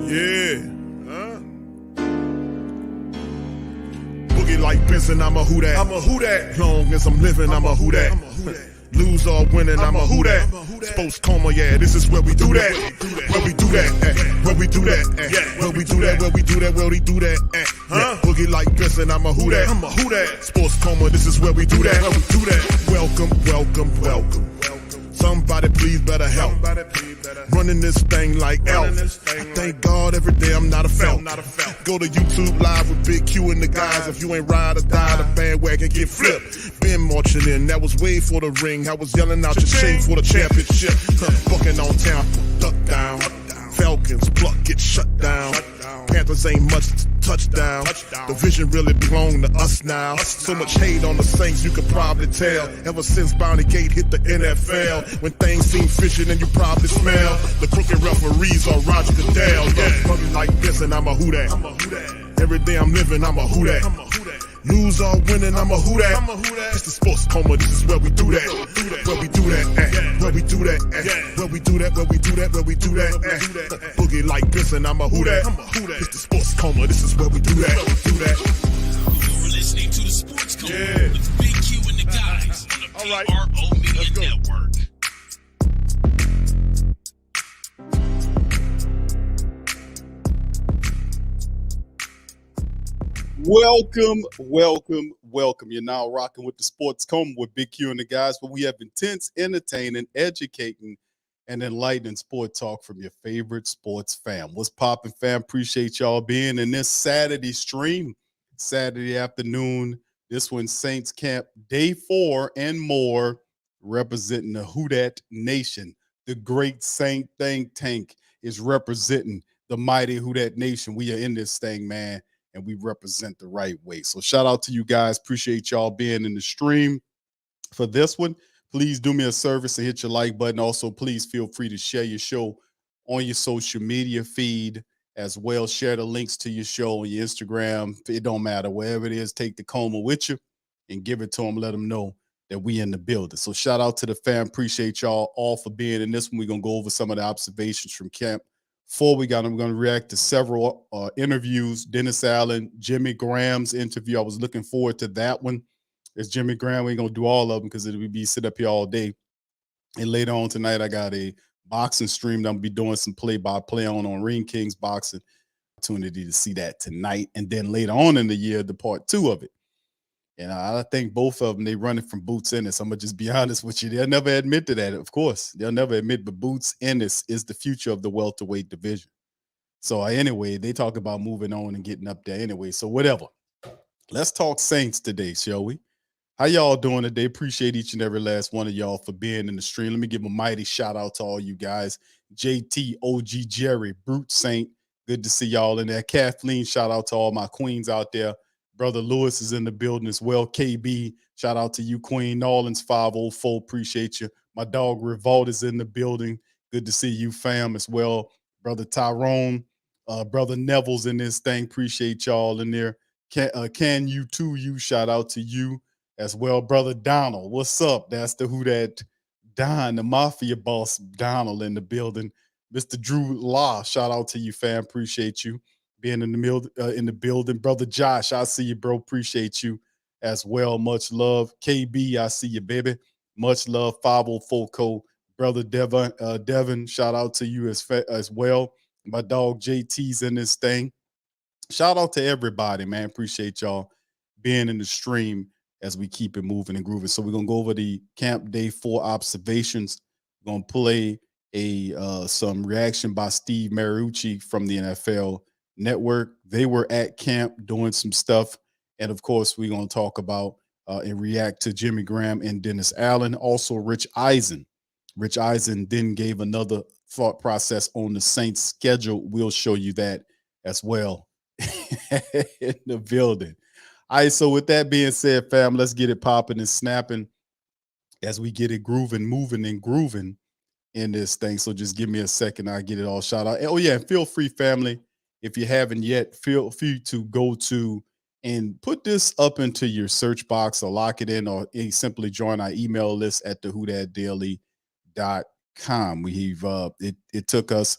Yeah. Boogie like Benson, I'm a who that. I'm a who that. Long as I'm living, I'm a who that. Lose or winning, I'm a who that. Sports Coma, yeah, this is where we do that. Where we do that, where we do that, where we do that, where we do that, where we do that, Boogie like Benson, I'm a who that. I'm a who that. Sports Coma, this is where we do that. Where we do that. Welcome, welcome, welcome. Somebody please better help. Running this thing like Elf. I thank God every day I'm not a felt. Go to YouTube Live with Big Q and the guys. If you ain't ride or die, the bandwagon get flipped. Been marching in, that was way for the ring. I was yelling out your chain for the championship. Bucking on town, duck down. Falcons, pluck, get shut down. Panthers ain't much touchdown. The vision really belong to us now. So much hate on the Saints, you could probably tell. Ever since Bounty Gate hit the NFL, when things seem fishy, then you probably smell the crooked referees are Roger Goodell. Yeah, fucking like this, and I'm a who that. Every day I'm living, I'm a who that. Lose or winning, I'm a who that. It's the Sports Coma, this is where we do that. Where we do that, where we do that, where we do that, where we do that, where we do that. Boogie like this, and I'm a who that. It's the Sports Coma, this is where we do that. You're listening to the Sports Coma with Big Q and the guys on the PRO Media Network. Welcome. You're now rocking with the Sports Coma with Big Q and the guys, where we have intense, entertaining, educating, and enlightening sport talk from your favorite sports fam. What's poppin', fam? Appreciate y'all being in this Saturday stream, Saturday afternoon. This one, Saints Camp, Day 4 and more, representing the Who Dat Nation. The great Saint think tank is representing the mighty Who Dat Nation. We are in this thing, man, and we represent the right way. So shout out to you guys. Appreciate y'all being in the stream for this one. Please do me a service and hit your like button. Also, please feel free to share your show on your social media feed as well. Share the links to your show on your Instagram. It don't matter. Wherever it is, take the Coma with you and give it to them. Let them know that we in the building. So shout out to the fam. Appreciate y'all all for being in this one. We're going to go over some of the observations from camp. Before I'm going to react to several interviews. Dennis Allen, Jimmy Graham's interview. I was looking forward to that one. It's Jimmy Graham. We ain't going to do all of them because it'll be sit up here all day. And later on tonight, I got a boxing stream that I'm going to be doing some play-by-play on Ring Kings Boxing. Opportunity to see that tonight. And then later on in the year, the part 2 of it. And I think both of them, they running from Boots Ennis. I'm going to just be honest with you. They'll never admit to that, of course. They'll never admit, but Boots Ennis is the future of the welterweight division. So anyway, they talk about moving on and getting up there anyway. So whatever. Let's talk Saints today, shall we? How y'all doing today? Appreciate each and every last one of y'all for being in the stream. Let me give a mighty shout out to all you guys. JT, OG Jerry, Brute Saint. Good to see y'all in there. Kathleen, shout out to all my queens out there. Brother Lewis is in the building as well. KB, shout out to you, Queen. Nolans 504, appreciate you. My dog Revolt is in the building. Good to see you, fam, as well. Brother Tyrone, Brother Neville's in this thing. Appreciate y'all in there. Can you too? You shout out to you as well. Brother Donald, what's up? That's the Who Dat Don, the mafia boss Donald in the building. Mr. Drew Law, shout out to you, fam. Appreciate you being in the building. Brother Josh, I see you, bro. Appreciate you as well. Much love. KB, I see you, baby. Much love. 504 Co. Brother Devin, shout out to you as well. My dog JT's in this thing. Shout out to everybody, man. Appreciate y'all being in the stream as we keep it moving and grooving. So we're going to go over the Camp Day 4 observations. We're going to play some reaction by Steve Mariucci from the NFL Network. They were at camp doing some stuff. And of course, we're going to talk about and react to Jimmy Graham and Dennis Allen. Also, Rich Eisen. Rich Eisen then gave another thought process on the Saints schedule. We'll show you that as well in the building. All right, so with that being said, fam, let's get it popping and snapping as we get it grooving, moving and grooving in this thing. So just give me a second. I'll get it all shot out. Oh, yeah, and feel free, family, if you haven't yet, feel free to go to and put this up into your search box or lock it in or simply join our email list at the Who Dat Daily We've it took us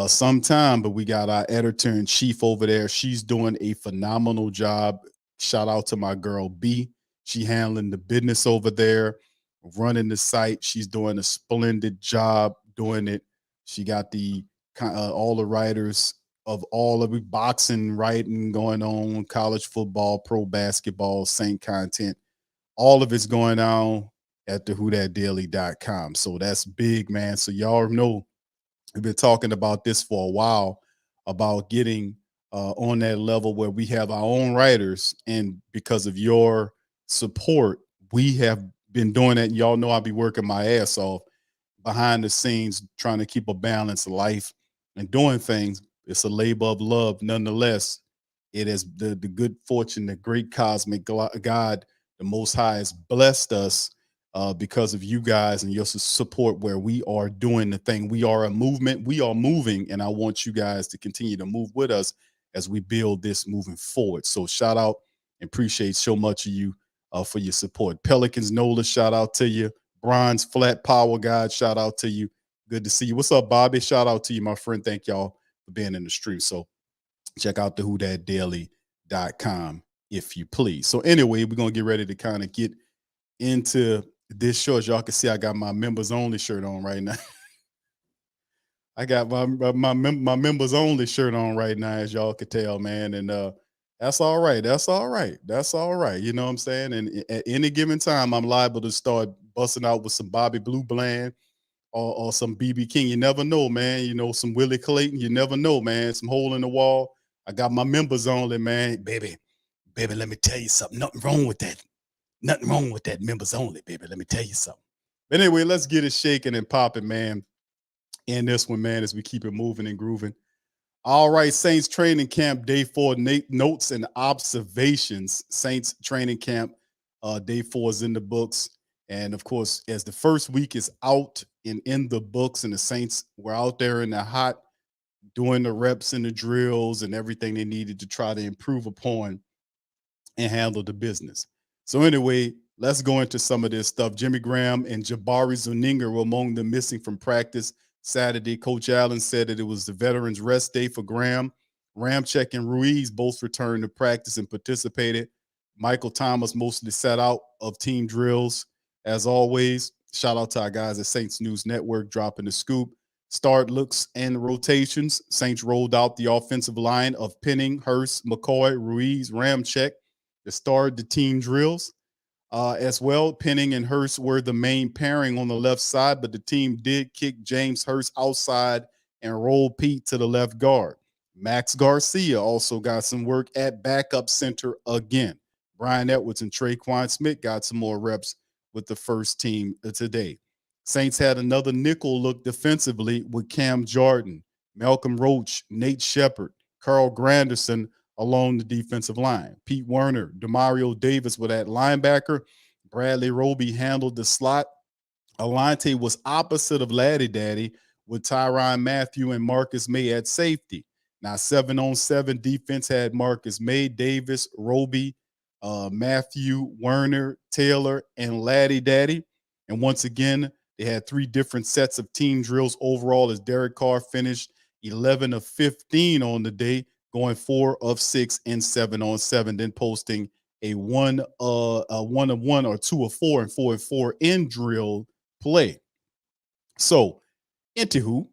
some time, but we got our editor in chief over there. She's doing a phenomenal job. Shout out to my girl B. She handling the business over there, running the site. She's doing a splendid job doing it. She got the all the writers of all of it, boxing, writing going on, college football, pro basketball, same content. All of it's going on at the whothatdaily.com. So that's big, man. So y'all know we've been talking about this for a while about getting on that level where we have our own writers. And because of your support, we have been doing that. And y'all know I'll be working my ass off behind the scenes, trying to keep a balanced life and doing things. It's a labor of love. Nonetheless, it is the good fortune, the great cosmic God, the Most High, has blessed us because of you guys and your support, where we are doing the thing. We are a movement. We are moving, and I want you guys to continue to move with us as we build this moving forward. So shout out and appreciate so much of you for your support. Pelicans Nola, shout out to you. Bronze Flat Power God, shout out to you. Good to see you. What's up, Bobby? Shout out to you, my friend. Thank y'all for being in the stream. So check out the whothatdaily.com if you please. So anyway, we're going to get ready to kind of get into this show. As y'all can see, I got my members only shirt on right now. I got my members only shirt on right now, as y'all can tell, man. And that's all right. That's all right. That's all right. You know what I'm saying? And at any given time, I'm liable to start busting out with some Bobby Blue Bland or some BB King. You never know, man. You know, some Willie Clayton. You never know, man. Some hole in the wall. I got my members only, man. Baby, let me tell you something. Nothing wrong with that. Nothing wrong with that members only, baby. Let me tell you something. But anyway, let's get it shaking and popping, man. In this one, man, as we keep it moving and grooving. All right, Saints training camp, day 4, notes and observations. Saints training camp, day 4 is in the books. And of course, as the first week is out and in the books, and the Saints were out there in the hot, doing the reps and the drills and everything they needed to try to improve upon and handle the business. So anyway, let's go into some of this stuff. Jimmy Graham and Jabari Zuniga were among the missing from practice Saturday. Coach Allen said that it was the veterans rest day for Graham. Ramczyk and Ruiz both returned to practice and participated. Michael Thomas mostly sat out of team drills. As always, shout out to our guys at Saints News Network dropping the scoop. Start looks and rotations. Saints rolled out the offensive line of Penning, Hurst, McCoy, Ruiz, Ramczyk that started the team drills. As well, Penning and Hurst were the main pairing on the left side, but the team did kick James Hurst outside and roll Pete to the left guard. Max Garcia also got some work at backup center again. Brian Edwards and Traquan Smith got some more reps with the first team today. Saints had another nickel look defensively with Cam Jordan, Malcolm Roach, Nate Shepard, Carl Granderson along the defensive line. Pete Werner, Demario Davis with that linebacker. Bradley Roby handled the slot. Alante was opposite of Laddie Daddy with Tyrann Mathieu and Marcus May at safety. Now, 7-on-7 defense had Marcus May, Davis, Roby, Mathieu, Werner, Taylor, and Laddie Daddy. And once again, they had 3 different sets of team drills overall as Derek Carr finished 11 of 15 on the day, going 4 of 6 in 7-on-7, then posting a 1 of 1 or 2 of 4 and 4 of 4 in drill play. So, anywho,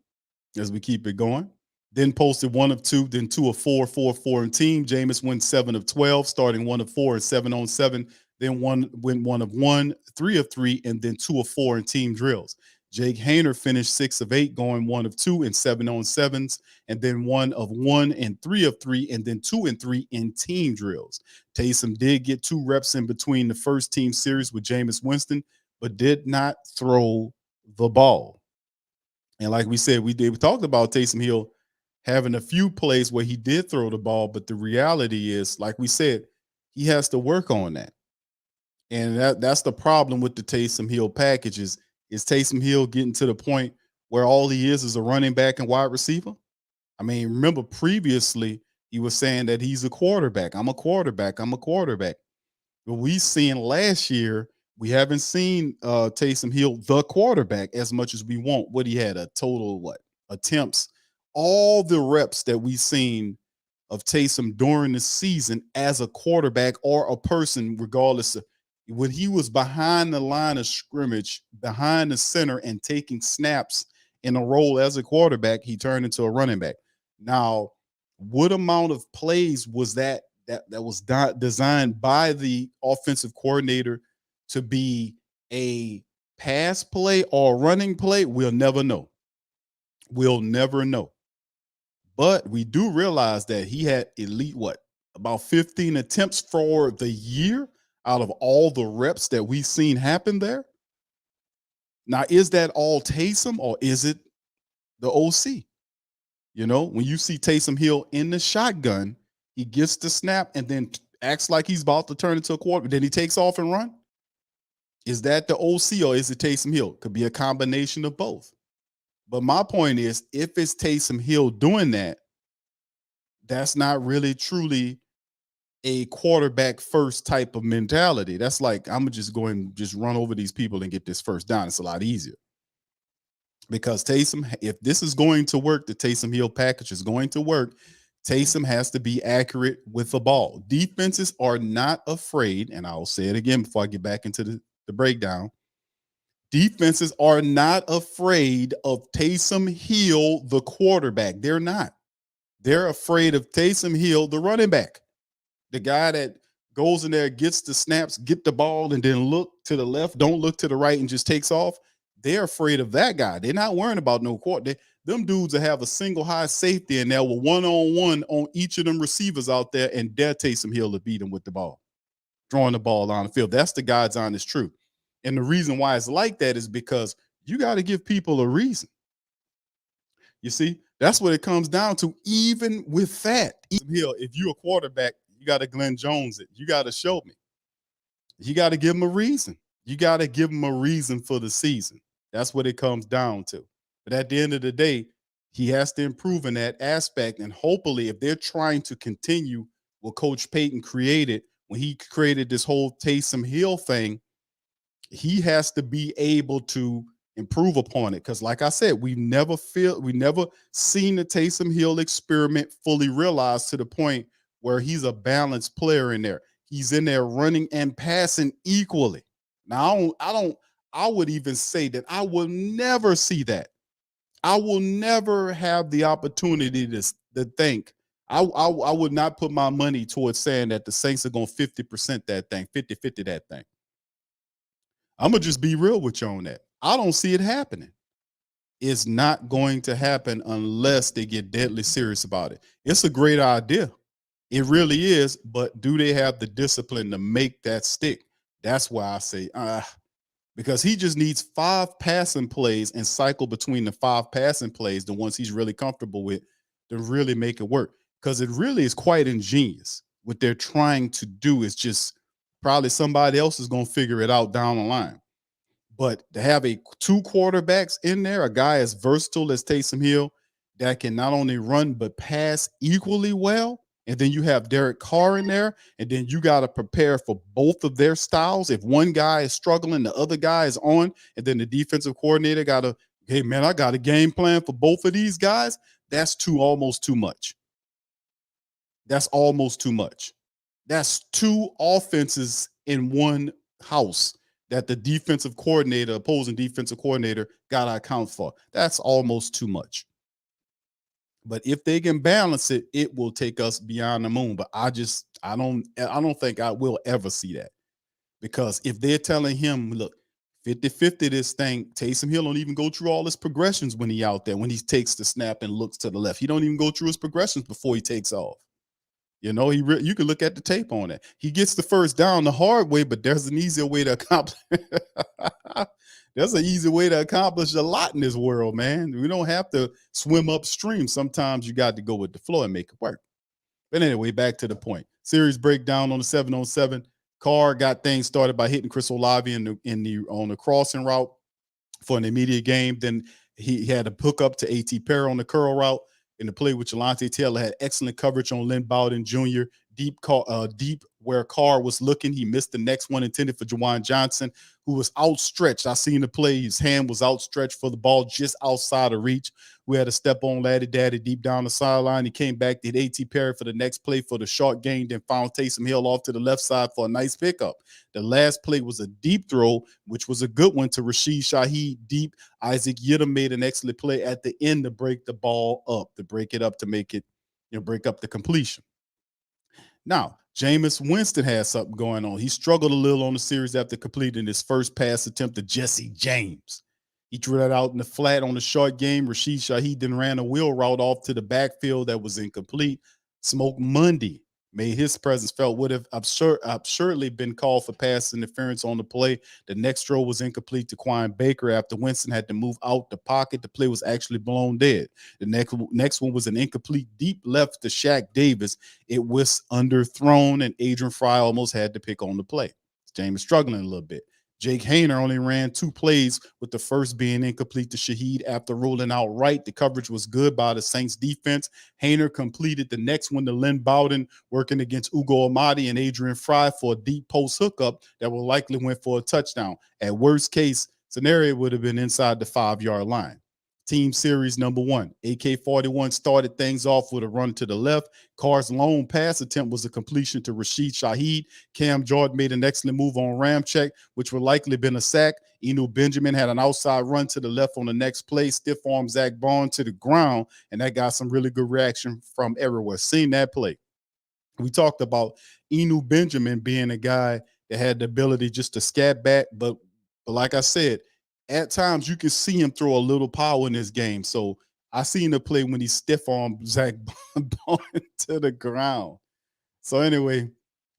as we keep it going, then posted 1 of 2, then 2 of 4, 4 of 4 in team. Jameis went 7 of 12, starting 1 of 4 and 7-on-7, then went 1 of 1, 3 of 3, and then 2 of 4 in team drills. Jake Hayner finished 6 of 8, going 1 of 2 in 7-on-7s, and then 1 of 1 and 3 of 3, and then 2 and 3 in team drills. Taysom did get 2 reps in between the first team series with Jameis Winston, but did not throw the ball. And like we said, we talked about Taysom Hill having a few plays where he did throw the ball, but the reality is, like we said, he has to work on that. And that's the problem with the Taysom Hill packages. Is Taysom Hill getting to the point where all he is a running back and wide receiver? I mean, remember previously he was saying that he's a quarterback. I'm a quarterback. I'm a quarterback. But we seen last year We haven't seen Taysom Hill, the quarterback, as much as we want. What he had a total what attempts, all the reps that we've seen of Taysom during the season as a quarterback or a person, regardless of when he was behind the line of scrimmage, behind the center, and taking snaps in a role as a quarterback, he turned into a running back. Now, what amount of plays was that was designed by the offensive coordinator to be a pass play or running play? We'll never know. We'll never know. But we do realize that he had elite about 15 attempts for the year out of all the reps that we've seen happen there. Now, is that all Taysom or is it the OC? You know, when you see Taysom Hill in the shotgun, he gets the snap and then acts like he's about to turn into a quarterback. Then he takes off and run. Is that the OC or is it Taysom Hill? Could be a combination of both. But my point is, if it's Taysom Hill doing that, that's not really truly a quarterback first type of mentality. That's like, I'm just going to just run over these people and get this first down. It's a lot easier. Because Taysom, if this is going to work, the Taysom Hill package is going to work, Taysom has to be accurate with the ball. Defenses are not afraid, and I'll say it again before I get back into the breakdown. Defenses are not afraid of Taysom Hill, the quarterback. They're not. They're afraid of Taysom Hill, the running back. The guy that goes in there, gets the snaps, get the ball, and then look to the left, don't look to the right, and just takes off. They're afraid of that guy. They're not worrying about no quarter. Them dudes that have a single high safety in there with one-on-one on each of them receivers out there, and dare Taysom Hill to beat him with the ball, throwing the ball on the field. That's the God's honest truth. And the reason why it's like that is because you got to give people a reason. You see, that's what it comes down to. Even with that, Hill, if you're a quarterback, you got to Glenn Jones it. You got to show me. You got to give him a reason. You got to give him a reason for the season. That's what it comes down to. But at the end of the day, he has to improve in that aspect. And hopefully, if they're trying to continue what Coach Payton created when he created this whole Taysom Hill thing, he has to be able to improve upon it. Because like I said, we never seen the Taysom Hill experiment fully realized to the point where he's a balanced player in there. He's in there running and passing equally. Now, I would even say that I will never see that. I will never have the opportunity to think. I would not put my money towards saying that the Saints are going to 50% that thing, 50-50 that thing. I'm going to just be real with you on that. I don't see it happening. It's not going to happen unless they get deadly serious about it. It's a great idea. It really is. But do they have the discipline to make that stick? That's why I say, because he just needs 5 passing plays and cycle between the 5 passing plays, the ones he's really comfortable with, to really make it work. Because it really is quite ingenious. What they're trying to do is just probably somebody else is going to figure it out down the line. But to have 2 quarterbacks in there, a guy as versatile as Taysom Hill that can not only run but pass equally well, and then you have Derek Carr in there, and then you got to prepare for both of their styles. If one guy is struggling, the other guy is on, and then the defensive coordinator got to, hey, man, I got a game plan for both of these guys. That's almost too much. That's almost too much. That's 2 offenses in one house that the opposing defensive coordinator, got to account for. That's almost too much. But if they can balance it, it will take us beyond the moon. But I don't think I will ever see that. Because if they're telling him, look, 50-50 this thing, Taysom Hill don't even go through all his progressions when he out there, when he takes the snap and looks to the left. He don't even go through his progressions before he takes off. You know, you can look at the tape on it. He gets the first down the hard way, but there's an easier way to accomplish. There's an easy way to accomplish a lot in this world, man. We don't have to swim upstream. Sometimes you got to go with the flow and make it work. But anyway, back to the point. Series breakdown on the 7-on-7. Carr got things started by hitting Chris Olave on the crossing route for an immediate game. Then he had a hook up to A.T. Perry on the curl route. In the play with Jelante Taylor, had excellent coverage on Lynn Bowden Jr. deep where Carr was looking. He missed the next one intended for Juwan Johnson, who was outstretched. I seen the play. His hand was outstretched for the ball just outside of reach. We had a step on Laddie Daddy deep down the sideline. He came back, did A.T. Perry for the next play for the short gain, then found Taysom Hill off to the left side for a nice pickup. The last play was a deep throw, which was a good one to Rashid Shaheed deep. Isaac Yitta made an excellent play at the end to break the ball up, to break it up, to make it, break up the completion. Now, Jameis Winston has something going on. He struggled a little on the series after completing his first pass attempt to Jesse James. He threw that out in the flat on the short game. Rashid Shaheed then ran a wheel route off to the backfield that was incomplete. Smoke Monday made his presence felt, would have absurdly been called for pass interference on the play. The next throw was incomplete to Quine Baker after Winston had to move out the pocket. The play was actually blown dead. The next one was an incomplete deep left to Shaq Davis. It was underthrown, and Adrian Fry almost had to pick on the play. James struggling a little bit. Jake Hayner only ran 2 plays, with the first being incomplete to Shaheed after rolling out right. The coverage was good by the Saints defense. Hayner completed the next one to Lynn Bowden, working against Ugo Amadi and Adrian Fry for a deep post hookup that will likely went for a touchdown. At worst case scenario, would have been inside the 5-yard line. Team series number 1. AK-41 started things off with a run to the left. Carr's lone pass attempt was a completion to Rashid Shaheed. Cam Jordan made an excellent move on Ramczyk, which would likely have been a sack. Eno Benjamin had an outside run to the left on the next play, stiff arm Zach Bond to the ground, and that got some really good reaction from everywhere. Seeing that play. We talked about Eno Benjamin being a guy that had the ability just to scat back, but like I said, at times you can see him throw a little power in this game. So I seen the play when he stiff armed Zach Bond to the ground. So anyway,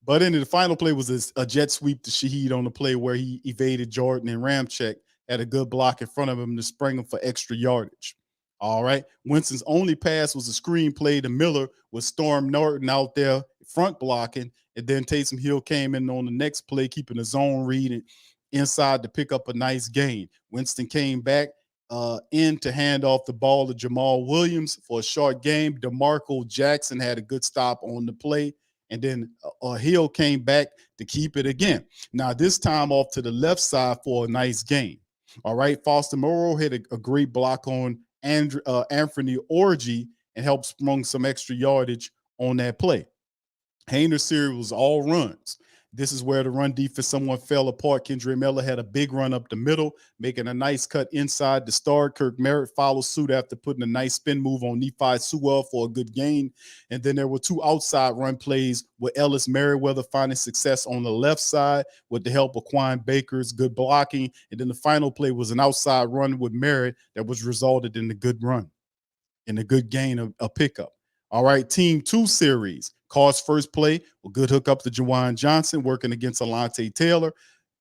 but in the final play was a jet sweep to Shaheed on the play where he evaded Jordan, and Ramczyk had a good block in front of him to spring him for extra yardage. All right. Winston's only pass was a screen play to Miller with Storm Norton out there front blocking. And then Taysom Hill came in on the next play, keeping a zone read and inside to pick up a nice gain. Winston came back in to hand off the ball to Jamal Williams for a short game. DeMarco Jackson had a good stop on the play. And then Hill came back to keep it again. Now, this time off to the left side for a nice gain. All right. Foster Moreau hit a great block on Anthony Orgy and helped sprung some extra yardage on that play. Hayner's series was all runs. This is where the run defense somewhat fell apart. Kendre Miller had a big run up the middle, making a nice cut inside the start. Kirk Merritt followed suit after putting a nice spin move on Nephi Sewell for a good gain. And then there were 2 outside run plays with Ellis Merriweather finding success on the left side with the help of Quine Baker's good blocking. And then the final play was an outside run with Merritt that was resulted in a good run and a good gain of a pickup. All right, Team 2 series. Carr's first play, a good hookup to Juwan Johnson working against Alontae Taylor.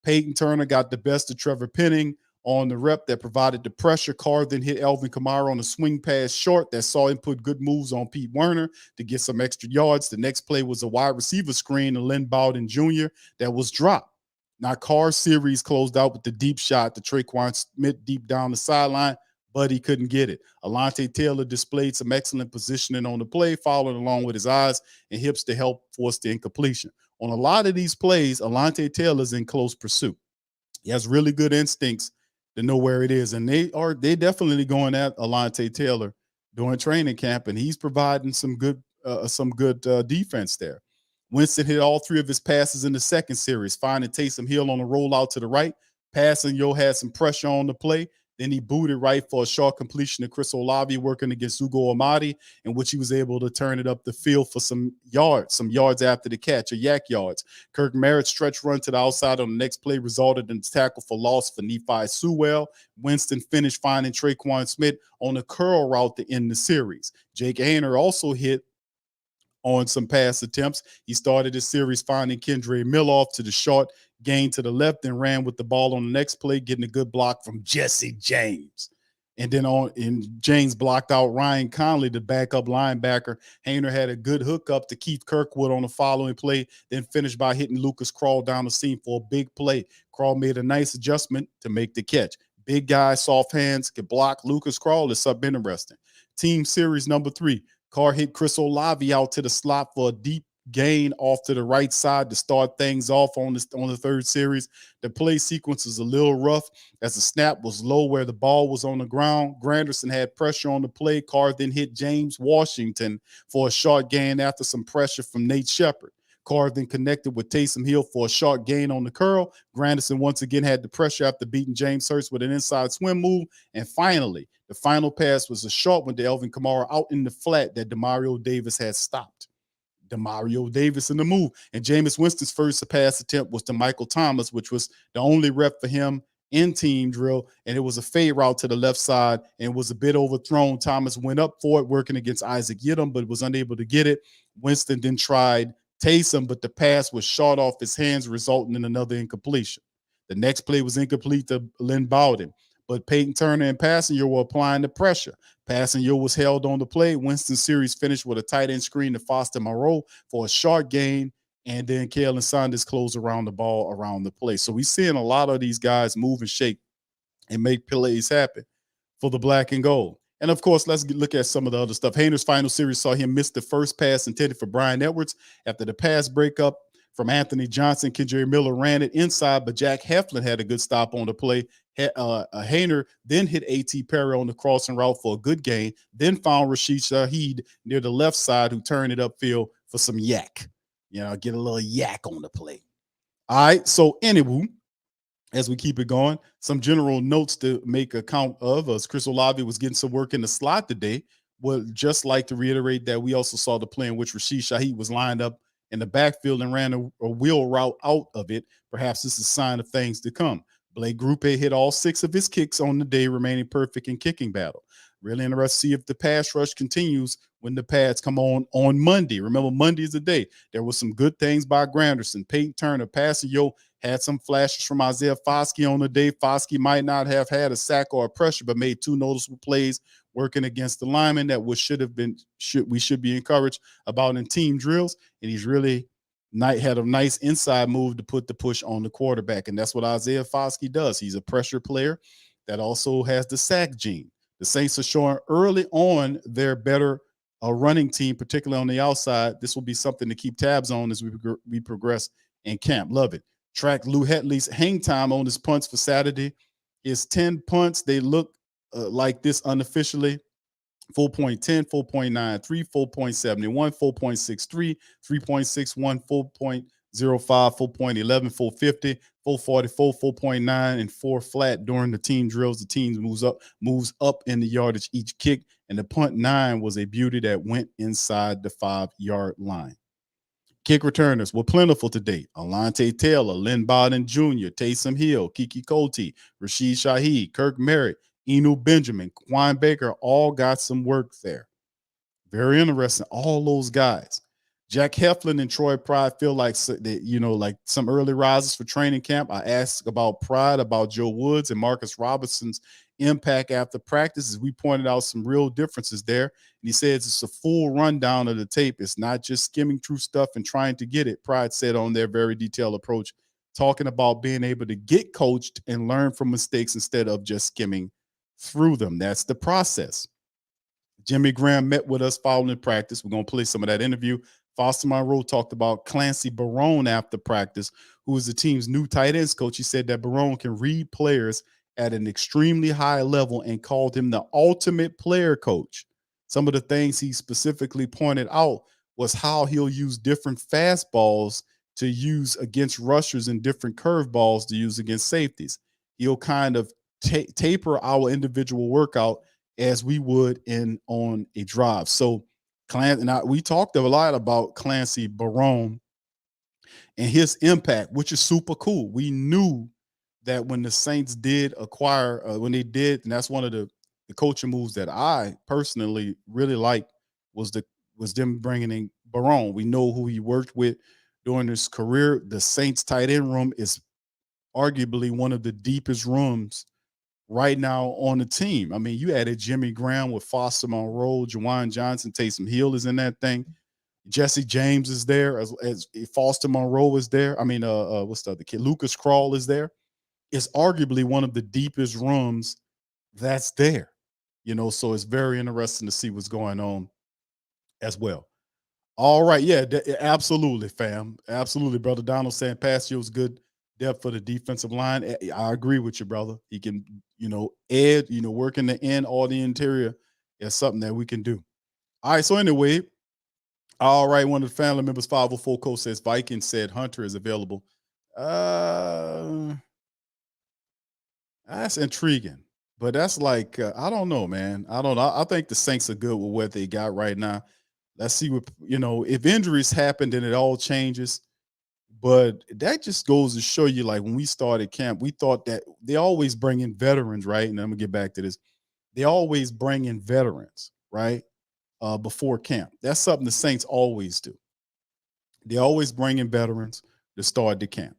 Peyton Turner got the best of Trevor Penning on the rep that provided the pressure. Carr then hit Elvin Kamara on a swing pass short that saw him put good moves on Pete Werner to get some extra yards. The next play was a wide receiver screen to Lynn Bowden Jr. that was dropped. Now, Carr's series closed out with the deep shot to Traquan Smith deep down the sideline, but he couldn't get it. Alontae Taylor displayed some excellent positioning on the play, following along with his eyes and hips to help force the incompletion. On a lot of these plays, Alontae Taylor's in close pursuit. He has really good instincts to know where it is, and they definitely going at Alontae Taylor during training camp, and he's providing some good defense there. Winston hit all 3 of his passes in the second series, finding Taysom Hill on a rollout to the right. Passing had some pressure on the play. Then he booted right for a short completion to Chris Olave working against Ugo Amadi, in which he was able to turn it up the field for some yards after the catch, or yak yards. Kirk Merritt's stretch run to the outside on the next play resulted in a tackle for loss for Nephi Sewell. Winston finished finding Traquan Smith on a curl route to end the series. Jake Hayner also hit on some pass attempts. He started his series finding Kendre Miller off to the short gain to the left and ran with the ball on the next play, getting a good block from Jesse James. And then James blocked out Ryan Conley, the backup linebacker. Hayner had a good hookup to Keith Kirkwood on the following play, then finished by hitting Lucas Krull down the seam for a big play. Krull made a nice adjustment to make the catch. Big guy, soft hands, could block. Lucas Krull is interesting. Team series number 3. Carr hit Chris Olave out to the slot for a deep gain off to the right side to start things off on the third series. The play sequence is a little rough as the snap was low where the ball was on the ground. Granderson had pressure on the play. Carr then hit James Washington for a short gain after some pressure from Nate Shepard. Carr then connected with Taysom Hill for a short gain on the curl. Granderson once again had the pressure after beating James Hurst with an inside swim move. And finally, the final pass was a short one to Elvin Kamara out in the flat that Demario Davis had stopped. Demario Davis in the move. And Jameis Winston's first pass attempt was to Michael Thomas, which was the only rep for him in team drill. And it was a fade route to the left side and was a bit overthrown. Thomas went up for it, working against Isaac Yiadom, but was unable to get it. Winston then tried Taysom, but the pass was short off his hands, resulting in another incompletion. The next play was incomplete to Lynn Bowden, but Peyton Turner and Passenger were applying the pressure. Passenger was held on the play. Winston's series finished with a tight end screen to Foster Moreau for a short gain, and then Kalen Saunders closed around the ball around the play. So we're seeing a lot of these guys move and shake and make plays happen for the black and gold. And of course, let's look at some of the other stuff. Hayner's final series saw him miss the first pass intended for Brian Edwards after the pass breakup from Anthony Johnson. Kendre Miller ran it inside, but Jack Heflin had a good stop on the play. Hayner then hit A.T. Perry on the crossing route for a good gain, then found Rashid Shaheed near the left side, who turned it upfield for some yak. Get a little yak on the play. All right, so anyway, as we keep it going, some general notes to make account of as Chris Olave was getting some work in the slot today. Would just like to reiterate that we also saw the play in which Rashid Shaheed was lined up in the backfield and ran a wheel route out of it. Perhaps this is a sign of things to come. Blake Grupe hit all 6 of his kicks on the day, remaining perfect in kicking battle. Really interested to see if the pass rush continues when the pads come on Monday. Remember, Monday is the day. There was some good things by Granderson. Peyton Turner, Passeyo had some flashes from Isaiah Foskey on the day. Foskey might not have had a sack or a pressure, but made 2 noticeable plays working against the lineman that we should be encouraged about in team drills. And he's really had a nice inside move to put the push on the quarterback. And that's what Isaiah Foskey does. He's a pressure player that also has the sack gene. The Saints are showing early on their better running team, particularly on the outside. This will be something to keep tabs on as we progress in camp. Love it. Track Lou Hetley's hang time on his punts for Saturday is 10 punts. They look like this unofficially: 4.10, 4.93, 4.71, 4.63, 3.61, 4.05, 4.11, 450, 444, 4.9, and 4 flat during the team drills. The team moves up in the yardage each kick, and the punt 9 was a beauty that went inside the 5-yard line. Kick returners were plentiful today. Alante Taylor, Lynn Bowden Jr., Taysom Hill, Kiki Cote, Rashid Shaheed, Kirk Merritt, Enu Benjamin, Quan Baker, all got some work there. Very interesting. All those guys. Jack Heflin and Troy Pride feel like like some early risers for training camp. I asked about Pride, about Joe Woods and Marcus Robinson's impact after practice. As we pointed out some real differences there. And he says it's a full rundown of the tape. It's not just skimming through stuff and trying to get it. Pride said on their very detailed approach, talking about being able to get coached and learn from mistakes instead of just skimming through them. That's the process. Jimmy Graham met with us following practice. We're going to play some of that interview. Foster Monroe talked about Clancy Barone after practice, who is the team's new tight ends coach. He said that Barone can read players at an extremely high level and called him the ultimate player coach. Some of the things he specifically pointed out was how he'll use different fastballs to use against rushers and different curveballs to use against safeties. He'll kind of taper our individual workout as we would on a drive. So we talked a lot about Clancy Barone and his impact, which is super cool. We knew that when the Saints did acquire, and that's one of the coaching moves that I personally really liked was them bringing in Barone. We know who he worked with during his career. The Saints tight end room is arguably one of the deepest rooms right now on the team. I mean, you added Jimmy Graham with Foster Monroe, Juwan Johnson, Taysom Hill is in that thing. Jesse James is there as Foster Monroe is there. I mean, what's the other kid? Lucas Krull is there. It's arguably one of the deepest rooms that's there, so it's very interesting to see what's going on as well. All right, yeah, absolutely, fam, absolutely, brother. Donald saying Passio's good depth for the defensive line. I agree with you, brother. He can, work in the end or the interior is something that we can do. All right, so anyway, all right, one of the family members, 504 Coach says Vikings said Hunter is available. Uh, that's intriguing, but that's like I don't know, man. I don't know. I think the Saints are good with what they got right now. Let's see what if injuries happen, then it all changes. But that just goes to show you, like when we started camp, we thought that they always bring in veterans, right? And I'm gonna get back to this. They always bring in veterans, right? Before camp. That's something the Saints always do. They always bring in veterans to start the camp.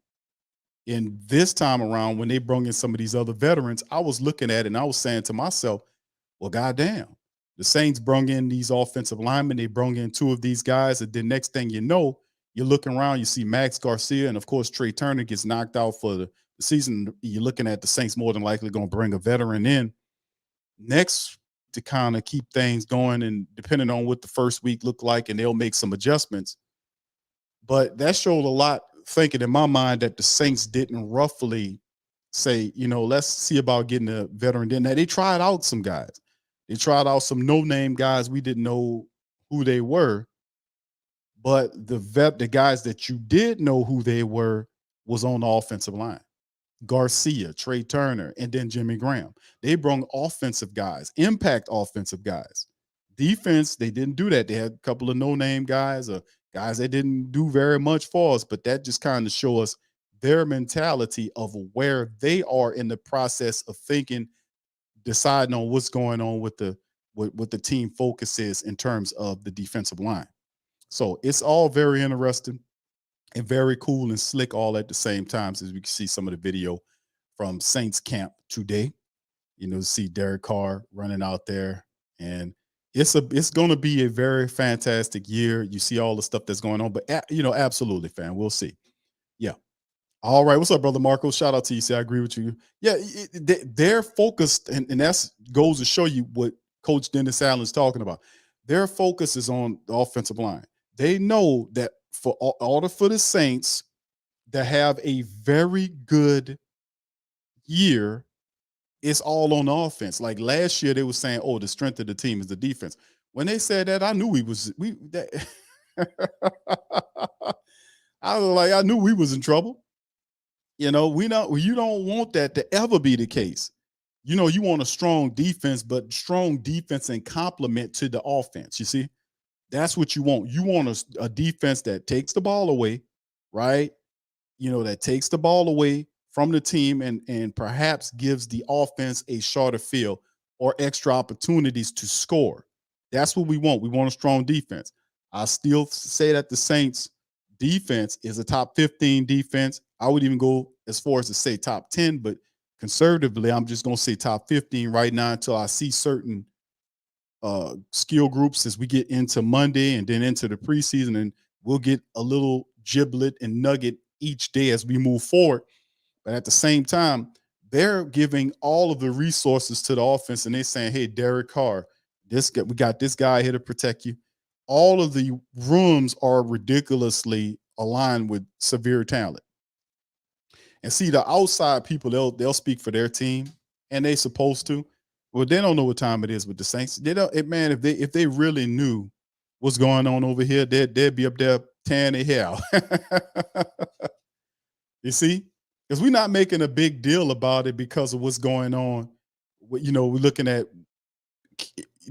And this time around, when they bring in some of these other veterans, I was looking at it and I was saying to myself, well, goddamn, the Saints brung in these offensive linemen. They brung in two of these guys. And then next thing you know, you're looking around, you see Max Garcia, and of course, Trey Turner gets knocked out for the season. You're looking at the Saints more than likely going to bring a veteran in next to kind of keep things going. And depending on what the first week looked like, and they'll make some adjustments. But that showed a lot, thinking in my mind that the Saints didn't roughly say, let's see about getting a veteran in. Now, they tried out some guys. They tried out some no-name guys. We didn't know who they were. But the guys that you did know who they were was on the offensive line. Garcia, Trey Turner, and then Jimmy Graham. They brought offensive guys, impact offensive guys. Defense, they didn't do that. They had a couple of no-name guys or guys that didn't do very much for us, but that just kind of show us their mentality of where they are in the process of thinking, deciding on what's going on with what the team focus is in terms of the defensive line. So it's all very interesting and very cool and slick all at the same time, as we can see some of the video from Saints camp today. See Derek Carr running out there, and it's going to be a very fantastic year. You see all the stuff that's going on, but absolutely, fam, we'll see. Yeah. All right, what's up, brother Marco? Shout out to you. See, I agree with you. Yeah, they're focused, and that's goes to show you what Coach Dennis Allen's talking about. Their focus is on the offensive line. They know that for the Saints to have a very good year, it's all on the offense. Like last year, they were saying, "Oh, the strength of the team is the defense." When they said that, I knew we I knew we was in trouble. You don't want that to ever be the case. You want a strong defense, but strong defense in complement to the offense. You see, that's what you want. You want a defense that takes the ball away, right? That takes the ball away from the team and perhaps gives the offense a shorter field or extra opportunities to score. That's what we want. We want a strong defense. I still say that the Saints defense is a top 15 defense. I would even go as far as to say top 10, but conservatively, I'm just going to say top 15 right now until I see certain skill groups as we get into Monday and then into the preseason, and we'll get a little giblet and nugget each day as we move forward. But at the same time, they're giving all of the resources to the offense, and they're saying, "Hey, Derek Carr, we got this guy here to protect you." All of the rooms are ridiculously aligned with severe talent. And see, the outside people, they'll speak for their team, and they supposed to. Well, they don't know what time it is with the Saints. They don't, man. If they really knew what's going on over here, they'd be up there tearing their hair out. You see, because we're not making a big deal about it because of what's going on. We're looking at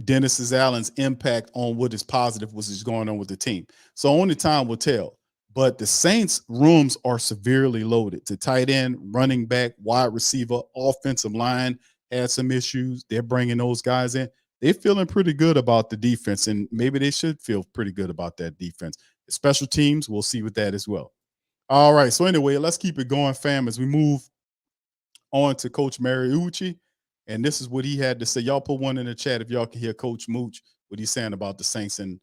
Dennis Allen's impact on what is positive, what is going on with the team. So only time will tell. But the Saints rooms are severely loaded to tight end, running back, wide receiver, offensive line had some issues. They're bringing those guys in. They're feeling pretty good about the defense, and maybe they should feel pretty good about that defense. The special teams, we'll see with that as well. All right. So anyway, let's keep it going, fam, as we move on to Coach Mariucci. And this is what he had to say. Y'all put one in the chat if y'all can hear Coach Mooch, what he's saying about the Saints and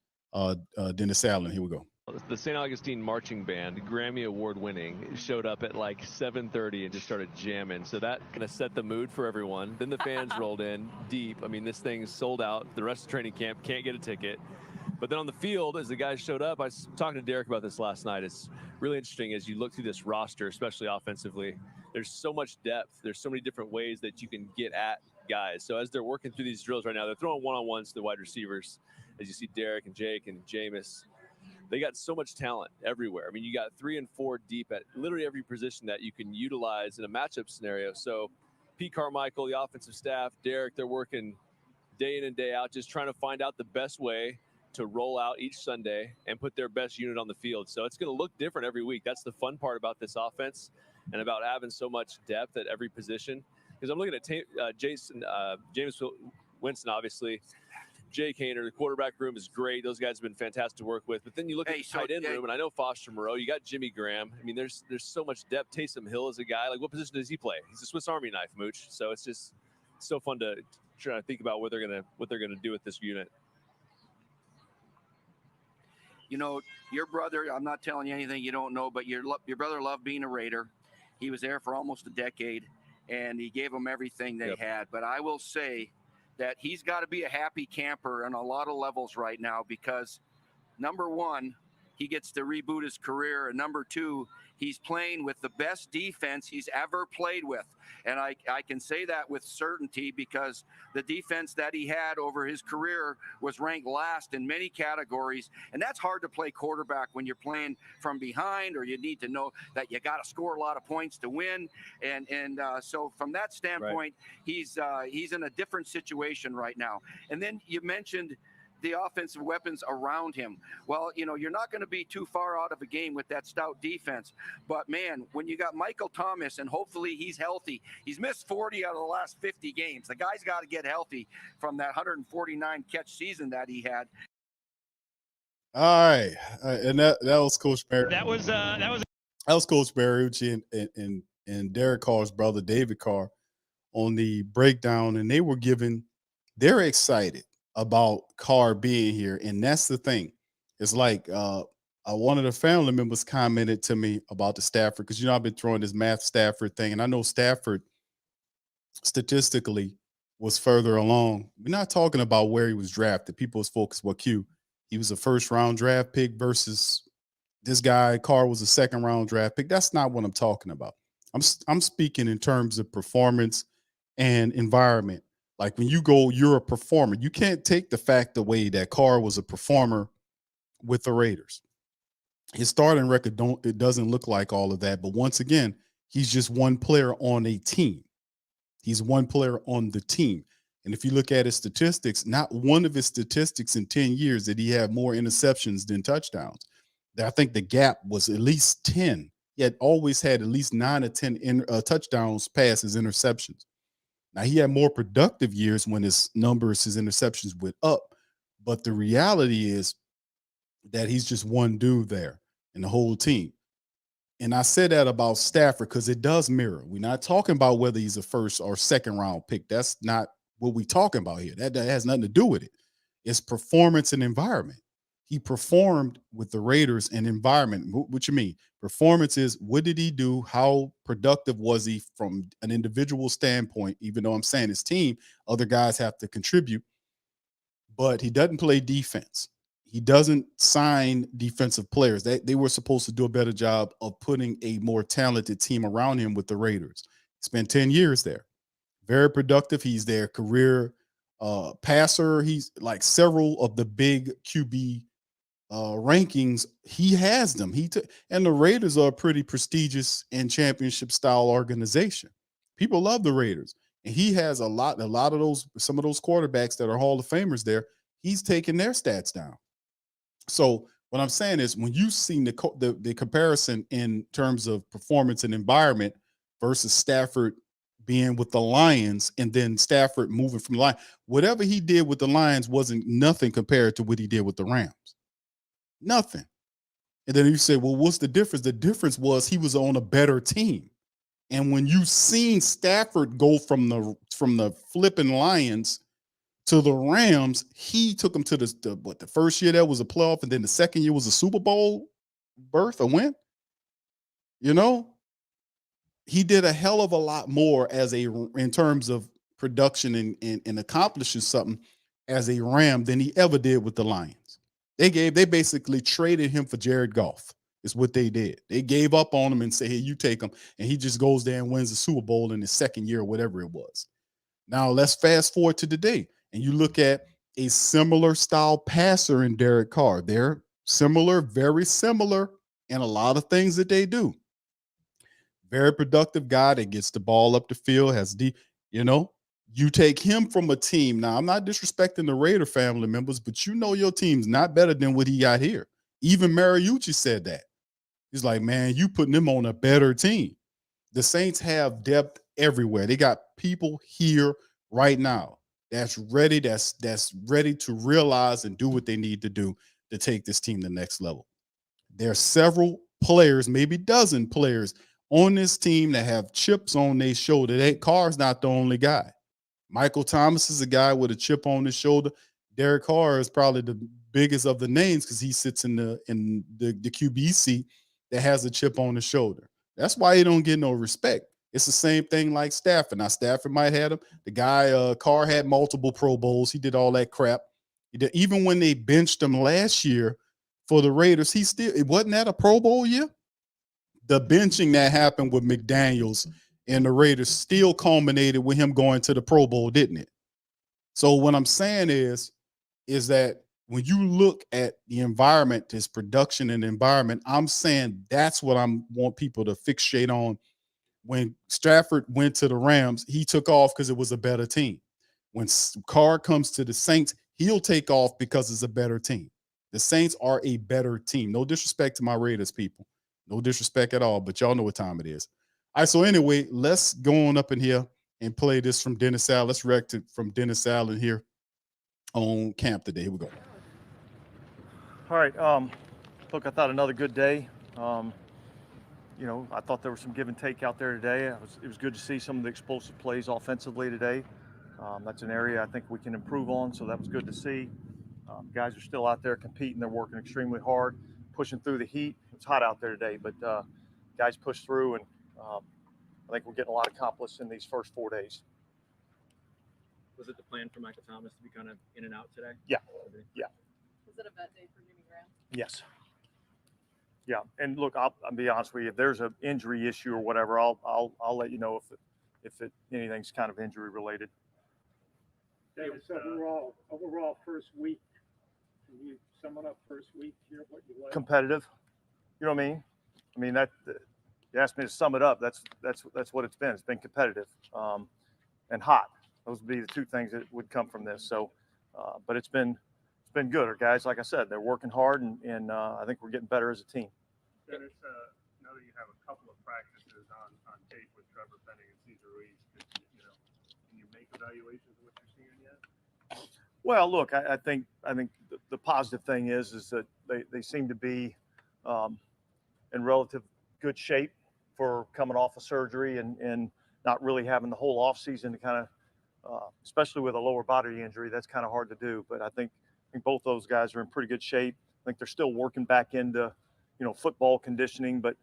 Dennis Allen. Here we go. The St. Augustine Marching Band, Grammy Award winning, showed up at like 7:30 and just started jamming. So that kind of set the mood for everyone. Then the fans rolled in deep. I mean, this thing's sold out. The rest of training camp can't get a ticket. But then on the field, as the guys showed up, I was talking to Derek about this last night. It's really interesting as you look through this roster, especially offensively. There's so much depth. There's so many different ways that you can get at guys. So as they're working through these drills right now, they're throwing one-on-ones to the wide receivers. As you see Derek and Jake and Jameis, they got so much talent everywhere. I mean, you got 3 and 4 deep at literally every position that you can utilize in a matchup scenario. So Pete Carmichael, the offensive staff, Derek, they're working day in and day out, just trying to find out the best way to roll out each Sunday and put their best unit on the field. So it's going to look different every week. That's the fun part about this offense and about having so much depth at every position. Because I'm looking at James Winston, obviously. Jake Hainer, the quarterback room is great. Those guys have been fantastic to work with. But then you look at the tight end room, and I know Foster Moreau. You got Jimmy Graham. I mean, there's so much depth. Taysom Hill is a guy. Like, what position does he play? He's a Swiss Army knife, Mooch. So it's just so fun to try to think about what they're gonna do with this unit. You know, your brother, I'm not telling you anything you don't know, but your brother loved being a Raider. He was there for almost a decade, and he gave them everything they had. But I will say that he's got to be a happy camper on a lot of levels right now because, number one, he gets to reboot his career, and number two, he's playing with the best defense he's ever played with. And I can say that with certainty because the defense that he had over his career was ranked last in many categories. And that's hard to play quarterback when you're playing from behind, or you need to know that you got to score a lot of points to win. And so from that standpoint, he's in a different situation right now. And then you mentioned the offensive weapons around him. Well, you know, you're not going to be too far out of a game with that stout defense. But, man, when you got Michael Thomas, and hopefully he's healthy, he's missed 40 out of the last 50 games. The guy's got to get healthy from that 149 catch season that he had. All right. And that was Coach Mariucci. That was Coach Mariucci and Derek Carr's brother, David Carr, on the breakdown. And they're excited about Carr being here. And that's the thing. It's like one of the family members commented to me about the Stafford, because, you know, I've been throwing this Matt Stafford thing, and I know Stafford statistically was further along. We're not talking about where he was drafted. People was focused what Q. He was a first-round draft pick versus this guy, Carr, was a second-round draft pick. That's not what I'm talking about. I'm speaking in terms of performance and environment. Like, when you go, you're a performer. You can't take the fact away that Carr was a performer with the Raiders. His starting record doesn't look like all of that. But once again, he's just one player on a team. He's one player on the team. And if you look at his statistics, not one of his statistics in 10 years did he have more interceptions than touchdowns. I think the gap was at least 10. He had always had at least 9 or 10 touchdowns past his interceptions. Now, he had more productive years when his interceptions went up. But the reality is that he's just one dude there in the whole team. And I said that about Stafford because it does mirror. We're not talking about whether he's a first or second round pick. That's not what we're talking about here. That has nothing to do with it. It's performance and environment. He performed with the Raiders and environment. What you mean? Performance is, what did he do? How productive was he from an individual standpoint? Even though I'm saying his team, other guys have to contribute. But he doesn't play defense. He doesn't sign defensive players. They were supposed to do a better job of putting a more talented team around him with the Raiders. Spent 10 years there. Very productive. He's their career passer. He's like several of the big QB rankings. He has them. And the Raiders are a pretty prestigious and championship style organization. People love the Raiders. And he has some of those quarterbacks that are Hall of Famers there. He's taking their stats down. So what I'm saying is, when you've seen the comparison in terms of performance and environment versus Stafford being with the Lions and then Stafford moving from the Lions, whatever he did with the Lions wasn't nothing compared to what he did with the Rams. Nothing. And then you say, well, what's the difference? The difference was he was on a better team. And when you seen Stafford go from the flipping Lions to the Rams, he took them to the first year that was a playoff, and then the second year was a Super Bowl berth, a win. You know, he did a hell of a lot more in terms of production and accomplishing something as a Ram than he ever did with the Lions. They basically traded him for Jared Goff. Is what they did. They gave up on him and say, hey, you take him. And he just goes there and wins the Super Bowl in his second year or whatever it was. Now let's fast forward to today. And you look at a similar style passer in Derek Carr. They're similar, very similar in a lot of things that they do. Very productive guy that gets the ball up the field, has deep, you take him from a team. Now, I'm not disrespecting the Raider family members, but your team's not better than what he got here. Even Mariucci said that. He's like, man, you putting them on a better team. The Saints have depth everywhere. They got people here right now that's ready, that's ready to realize and do what they need to do to take this team to the next level. There are several players, maybe dozen players on this team that have chips on their shoulder. That Carr's not the only guy. Michael Thomas is a guy with a chip on his shoulder. Derek Carr is probably the biggest of the names because he sits in the QB seat that has a chip on his shoulder. That's why he don't get no respect. It's the same thing like Stafford. Now, Stafford might have him. The guy, Carr had multiple Pro Bowls. He did all that crap. Even when they benched him last year for the Raiders, it wasn't that a Pro Bowl year? The benching that happened with McDaniels and the Raiders still culminated with him going to the Pro Bowl, didn't it? So what I'm saying is that when you look at the environment, this production and environment, I'm saying that's what I want people to fixate on. When Stafford went to the Rams, he took off because it was a better team. When Carr comes to the Saints, he'll take off because it's a better team. The Saints are a better team. No disrespect to my Raiders people. No disrespect at all, but y'all know what time it is. All right, so anyway, let's go on up in here and play this from Dennis Allen. Let's react to from Dennis Allen here on camp today. Here we go. All right. Look, I thought another good day. I thought there was some give and take out there today. It was good to see some of the explosive plays offensively today. That's an area I think we can improve on, so that was good to see. Guys are still out there competing. They're working extremely hard, pushing through the heat. It's hot out there today, but guys push through, and I think we're getting a lot accomplished in these first 4 days. Was it the plan for Michael Thomas to be kind of in and out today? Yeah. Yeah. Was it a bad day for Jimmy Graham? Yes. Yeah, and look, I'll be honest with you. If there's an injury issue or whatever, I'll let you know if anything's kind of injury related. Dennis, overall first week, can you sum it up first week here, what you like? Competitive. You know what I mean? I mean, that you asked me to sum it up. That's what it's been. It's been competitive and hot. Those would be the two things that would come from this. So, but it's been good. Our guys, like I said, they're working hard, and I think we're getting better as a team. Dennis, now that you have a couple of practices on tape with Trevor Penning and Cesar Ruiz, can you make evaluations of what you're seeing yet? Well, look, I think the positive thing is that they seem to be in relative good shape for coming off of surgery and not really having the whole off season to kind of, especially with a lower body injury, that's kind of hard to do. But I think both those guys are in pretty good shape. I think they're still working back into, football conditioning, but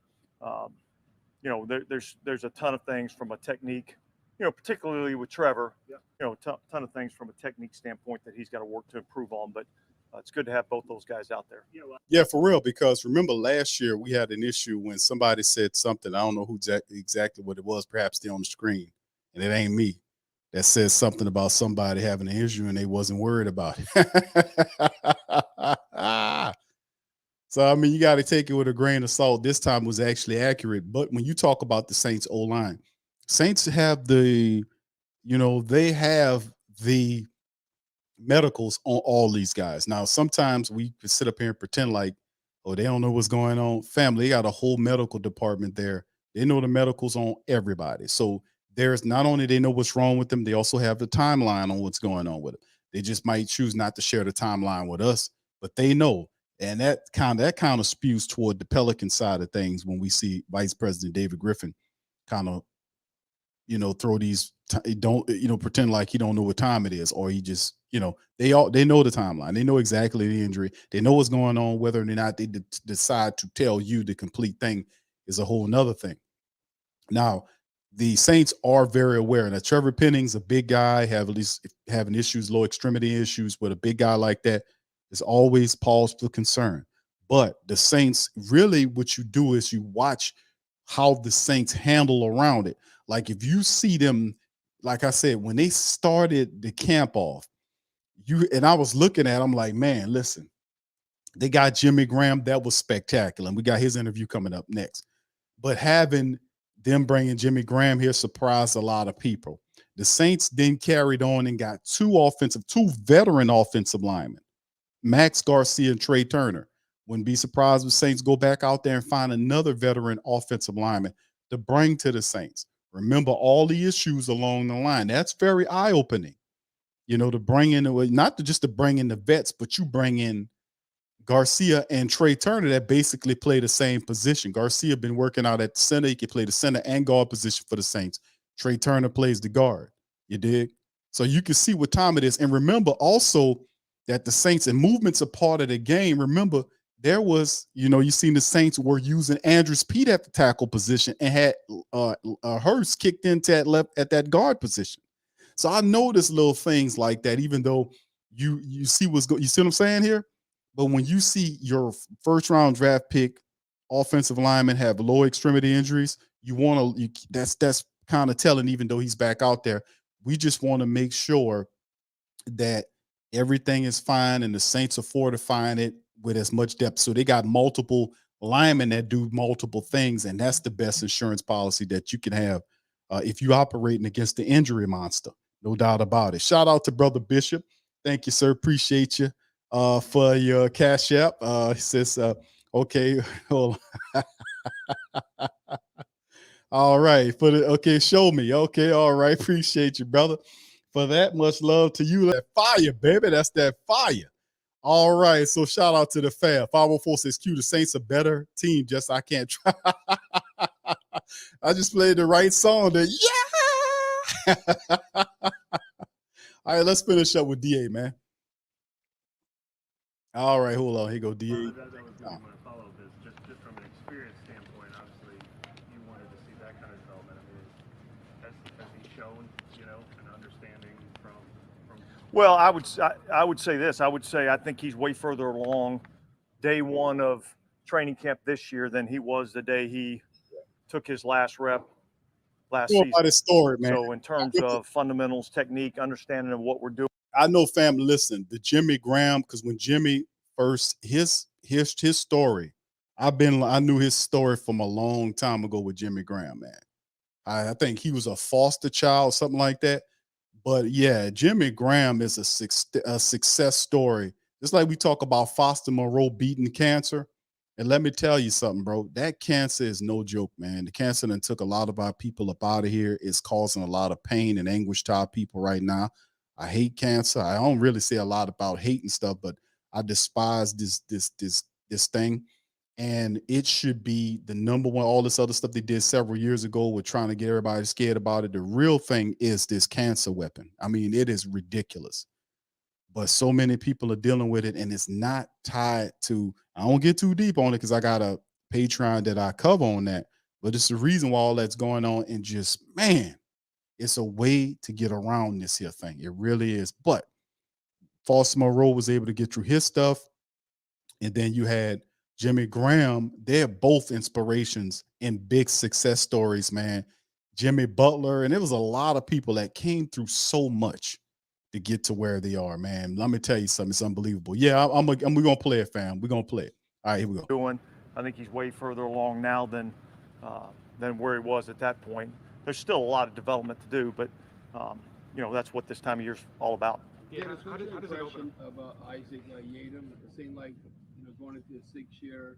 there's a ton of things from a technique, particularly with Trevor, ton of things from a technique standpoint that he's got to work to improve on. But it's good to have both those guys out there. Yeah, for real, because remember last year we had an issue when somebody said something. I don't know who exactly what it was, perhaps they're on the screen, and it ain't me, that says something about somebody having an injury and they wasn't worried about it. So, I mean, you got to take it with a grain of salt. This time was actually accurate. But when you talk about the Saints O-line, Saints have they have the medicals on all these guys. Now, sometimes we can sit up here and pretend like, oh, they don't know what's going on. Family, they got a whole medical department there. They know the medicals on everybody. So there's not only they know what's wrong with them, they also have the timeline on what's going on with them. They just might choose not to share the timeline with us, but they know. And that kind of spews toward the Pelican side of things when we see Vice President David Griffin kind of, throw these, pretend like he don't know what time it is, or he just, they know the timeline. They know exactly the injury. They know what's going on. Whether or not they decide to tell you the complete thing is a whole nother thing. Now, the Saints are very aware that Trevor Penning's a big guy, having issues, low extremity issues with a big guy like that. There's always pause for concern. But the Saints, really what you do is you watch how the Saints handle around it. Like if you see them, like I said, when they started the camp off, and I was looking at them like, man, listen, they got Jimmy Graham. That was spectacular. And we got his interview coming up next. But having them bringing Jimmy Graham here surprised a lot of people. The Saints then carried on and got two veteran offensive linemen, Max Garcia and Trey Turner. Wouldn't be surprised if Saints go back out there and find another veteran offensive lineman to bring to the Saints. Remember all the issues along the line. That's very eye-opening. You know, to bring in, not just to bring in the vets, but you bring in Garcia and Trey Turner that basically play the same position. Garcia been working out at the center. He can play the center and guard position for the Saints. Trey Turner plays the guard. You dig? So you can see what time it is. And remember also that the Saints, and movement's a part of the game. Remember, there was, you seen the Saints were using Andrews Pete at the tackle position and had Hurst kicked into at that guard position. So I noticed little things like that, even though you see you see what I'm saying here? But when you see your first round draft pick offensive lineman have lower extremity injuries, that's kind of telling, even though he's back out there. We just want to make sure that everything is fine and the Saints are fortifying it with as much depth. So they got multiple linemen that do multiple things, and that's the best insurance policy that you can have if you're operating against the injury monster. No doubt about it. Shout out to Brother Bishop. Thank you, sir. Appreciate you for your cash app. He says, okay, hold on. All right. Okay, show me. Okay, all right. Appreciate you, brother. For that, much love to you. That fire, baby. That's that fire. All right. So shout out to the fam. 504 says Q, the Saints a better team. Just I can't try. I just played the right song there. Yeah. All right, let's finish up with DA, man. All right, hold on. Here go DA. That was my follow-up is just from an experience standpoint, obviously you wanted to see that kind of development. I mean, has he shown, an understanding from Well, I would say this. I would say I think he's way further along day one of training camp this year than he was the day he took his last rep last season. About his story, man. So in terms of fundamentals, technique, understanding of what we're doing. I know, fam, listen, the Jimmy Graham, because when Jimmy first, his story, I knew his story from a long time ago with Jimmy Graham, man. I think he was a foster child, something like that. But yeah, Jimmy Graham is a success story. Just like we talk about Foster Moreau beating cancer. And let me tell you something, bro. That cancer is no joke, man. The cancer done took a lot of our people up out of here. It's causing a lot of pain and anguish to our people right now. I hate cancer. I don't really say a lot about hate and stuff, but I despise this thing. And it should be the number one. All this other stuff they did several years ago with trying to get everybody scared about it. The real thing is this cancer weapon. I mean, it is ridiculous. But so many people are dealing with it, and it's not tied to, I don't get too deep on it because I got a Patreon that I cover on that, but it's the reason why all that's going on. And just, man, it's a way to get around this here thing. It really is. But Foster Moreau was able to get through his stuff. And then you had Jimmy Graham. They're both inspirations and big success stories, man. Jimmy Butler. And there was a lot of people that came through so much to get to where they are, man. Let me tell you something. It's unbelievable. Yeah, we're going to play it, fam. We're going to play it. All right, here we go. I think he's way further along now than where he was at that point. There's still a lot of development to do, but, that's what this time of year's all about. Yeah, how does it open of Isaac Yadam? It seemed like, going into the 6th year.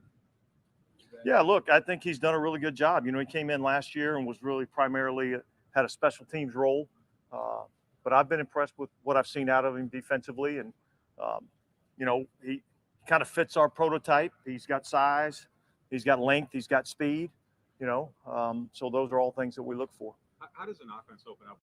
Yeah, look, I think he's done a really good job. He came in last year and was really primarily had a special teams role. But I've been impressed with what I've seen out of him defensively. And, he kind of fits our prototype. He's got size, he's got length, he's got speed, so those are all things that we look for. How does an offense open up?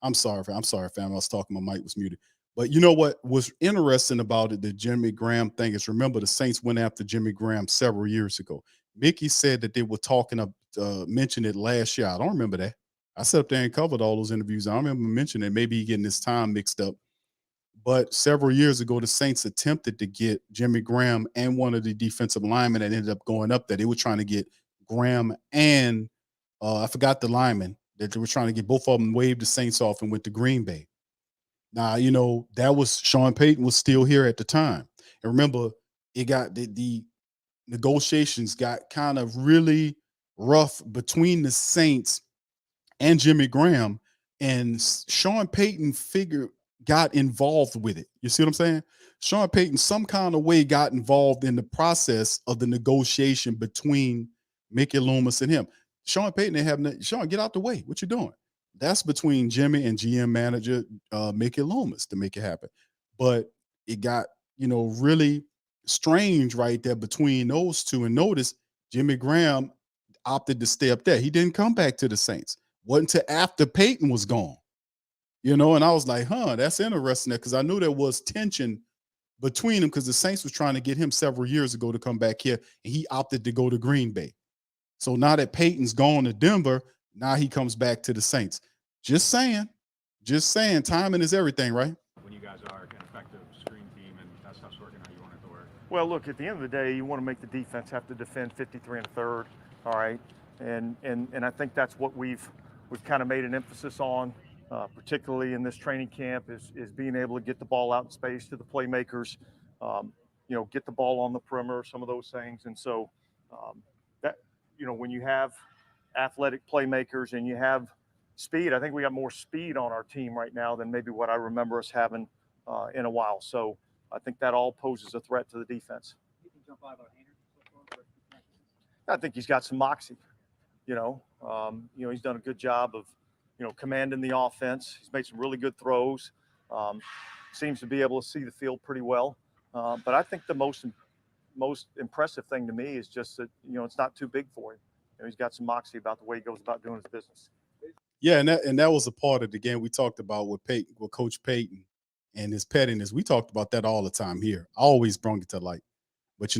I'm sorry, fam. I was talking, my mic was muted. But you know what was interesting about it, the Jimmy Graham thing, is remember the Saints went after Jimmy Graham several years ago. Mickey said that they were mentioned it last year. I don't remember that. I sat up there and covered all those interviews. I remember mentioning maybe getting his time mixed up. But several years ago, the Saints attempted to get Jimmy Graham and one of the defensive linemen that ended up going up there. They were trying to get Graham and I forgot the lineman that they were trying to get. Both of them waved the Saints off and went to Green Bay. Now, that was Sean Payton was still here at the time. And remember, it got the negotiations got kind of really rough between the Saints and Jimmy Graham, and Sean Payton got involved with it. You see what I'm saying? Sean Payton some kind of way got involved in the process of the negotiation between Mickey Loomis and him. Sean Payton didn't have Sean, get out the way. What you doing? That's between Jimmy and GM manager Mickey Loomis to make it happen. But it got, really strange right there between those two. And notice Jimmy Graham opted to stay up there. He didn't come back to the Saints. Wasn't until after Peyton was gone, and I was like, that's interesting because I knew there was tension between them because the Saints was trying to get him several years ago to come back here, and he opted to go to Green Bay. So now that Peyton's gone to Denver, now he comes back to the Saints. Just saying, timing is everything, right? When you guys are an effective screen team and that stuff's working how you want it to work. Well, look, at the end of the day, you want to make the defense have to defend 53 1/3. All right, and I think that's what we've kind of made an emphasis on, particularly in this training camp, is being able to get the ball out in space to the playmakers, get the ball on the perimeter, some of those things. And so that, when you have athletic playmakers and you have speed, I think we got more speed on our team right now than maybe what I remember us having in a while. So I think that all poses a threat to the defense. You can jump out about Hainer. I think he's got some moxie. He's done a good job of, commanding the offense. He's made some really good throws. Seems to be able to see the field pretty well. But I think the most impressive thing to me is just that, it's not too big for him. He's got some moxie about the way he goes about doing his business. Yeah, and that was a part of the game we talked about with Coach Payton and his pettiness. We talked about that all the time here. I always brought it to light. But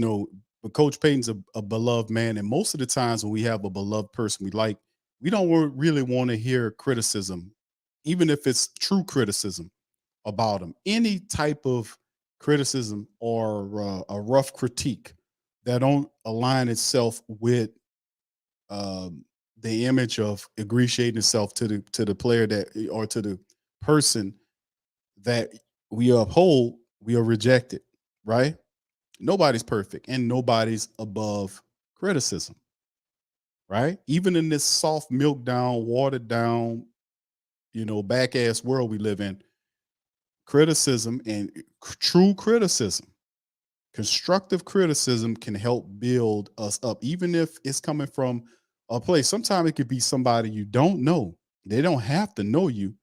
but Coach Payton's a beloved man, and most of the times when we have a beloved person we like, we don't really want to hear criticism, even if it's true criticism about him. Any type of criticism or a rough critique that don't align itself with the image of ingratiating itself to the player that or to the person that we uphold, we are rejected, right? Nobody's perfect and nobody's above criticism, right? Even in this soft, milk down, watered down, back ass world we live in, criticism and true criticism, constructive criticism can help build us up, even if it's coming from a place. Sometimes it could be somebody you don't know. They don't have to know you,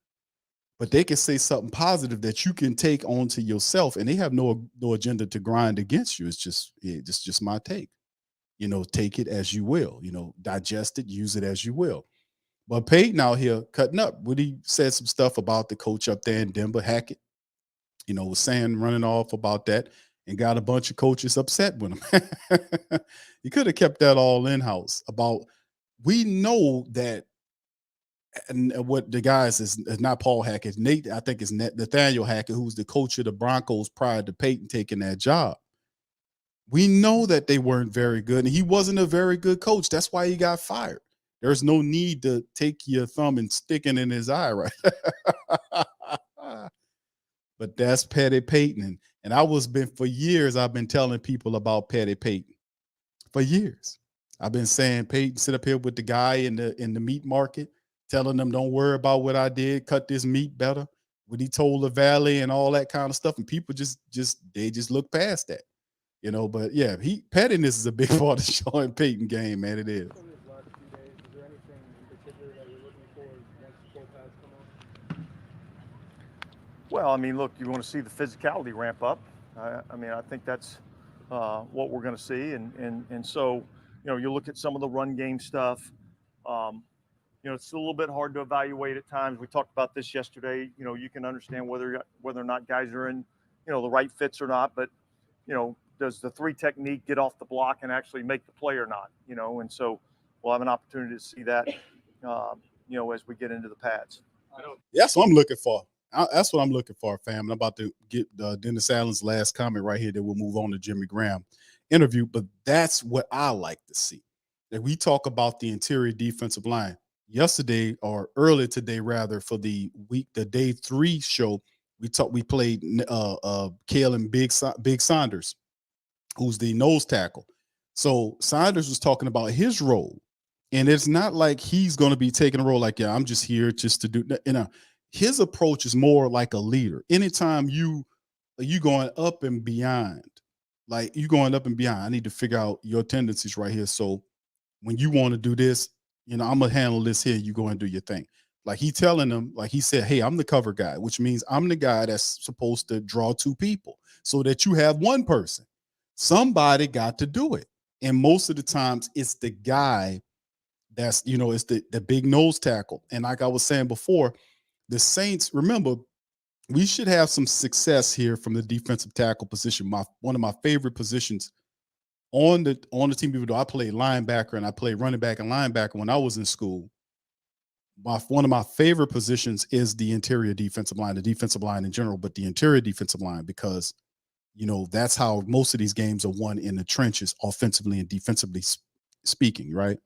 but they can say something positive that you can take onto yourself, and they have no agenda to grind against you. It's just my take. Take it as you will. Digest it, use it as you will. But Peyton out here cutting up. When he said some stuff about the coach up there in Denver, Hackett, was saying running off about that and got a bunch of coaches upset with him. He could have kept that all in house. We know that. And what the guys is not Paul Hackett, Nate, I think it's Nathaniel Hackett, who's the coach of the Broncos prior to Peyton taking that job. We know that they weren't very good, and he wasn't a very good coach. That's why he got fired. There's no need to take your thumb and stick it in his eye, right? But that's Petty Peyton. And for years, I've been telling people about Petty Peyton. For years. I've been saying, Peyton, sit up here with the guy in the meat market, telling them, don't worry about what I did, cut this meat better, what he told the Valley and all that kind of stuff. And people just look past that, but yeah, pettiness is a big part of Sean Payton game, man. It is. Well, I mean, look, you want to see the physicality ramp up. I think that's what we're going to see. And so, you look at some of the run game stuff. It's a little bit hard to evaluate at times. We talked about this yesterday. You can understand whether or not guys are in, the right fits or not. But, does the 3 technique get off the block and actually make the play or not? And so we'll have an opportunity to see that. as we get into the pads. That's what I'm looking for. That's what I'm looking for, fam. And I'm about to get Dennis Allen's last comment right here. Then we'll move on to Jimmy Graham interview. But that's what I like to see. That we talk about the interior defensive line. Yesterday, or earlier today, rather, for the day 3 show, we played Kalen Big Saunders, who's the nose tackle. So Saunders was talking about his role. And it's not like he's going to be taking a role like, yeah, I'm just here just to do, his approach is more like a leader. Anytime you going up and beyond, like you going up and beyond, I need to figure out your tendencies right here. So when you want to do this, I'm going to handle this here. You go and do your thing. Like he telling them, like he said, hey, I'm the cover guy, which means I'm the guy that's supposed to draw 2 people so that you have one person. Somebody got to do it. And most of the times it's the guy that's, it's the big nose tackle. And like I was saying before, the Saints, remember, we should have some success here from the defensive tackle position. One of my favorite positions on the team, even though I played linebacker and I played running back and linebacker when I was in school. One of my favorite positions is the interior defensive line, the defensive line in general, but the interior defensive line, because that's how most of these games are won, in the trenches, offensively and defensively speaking, right?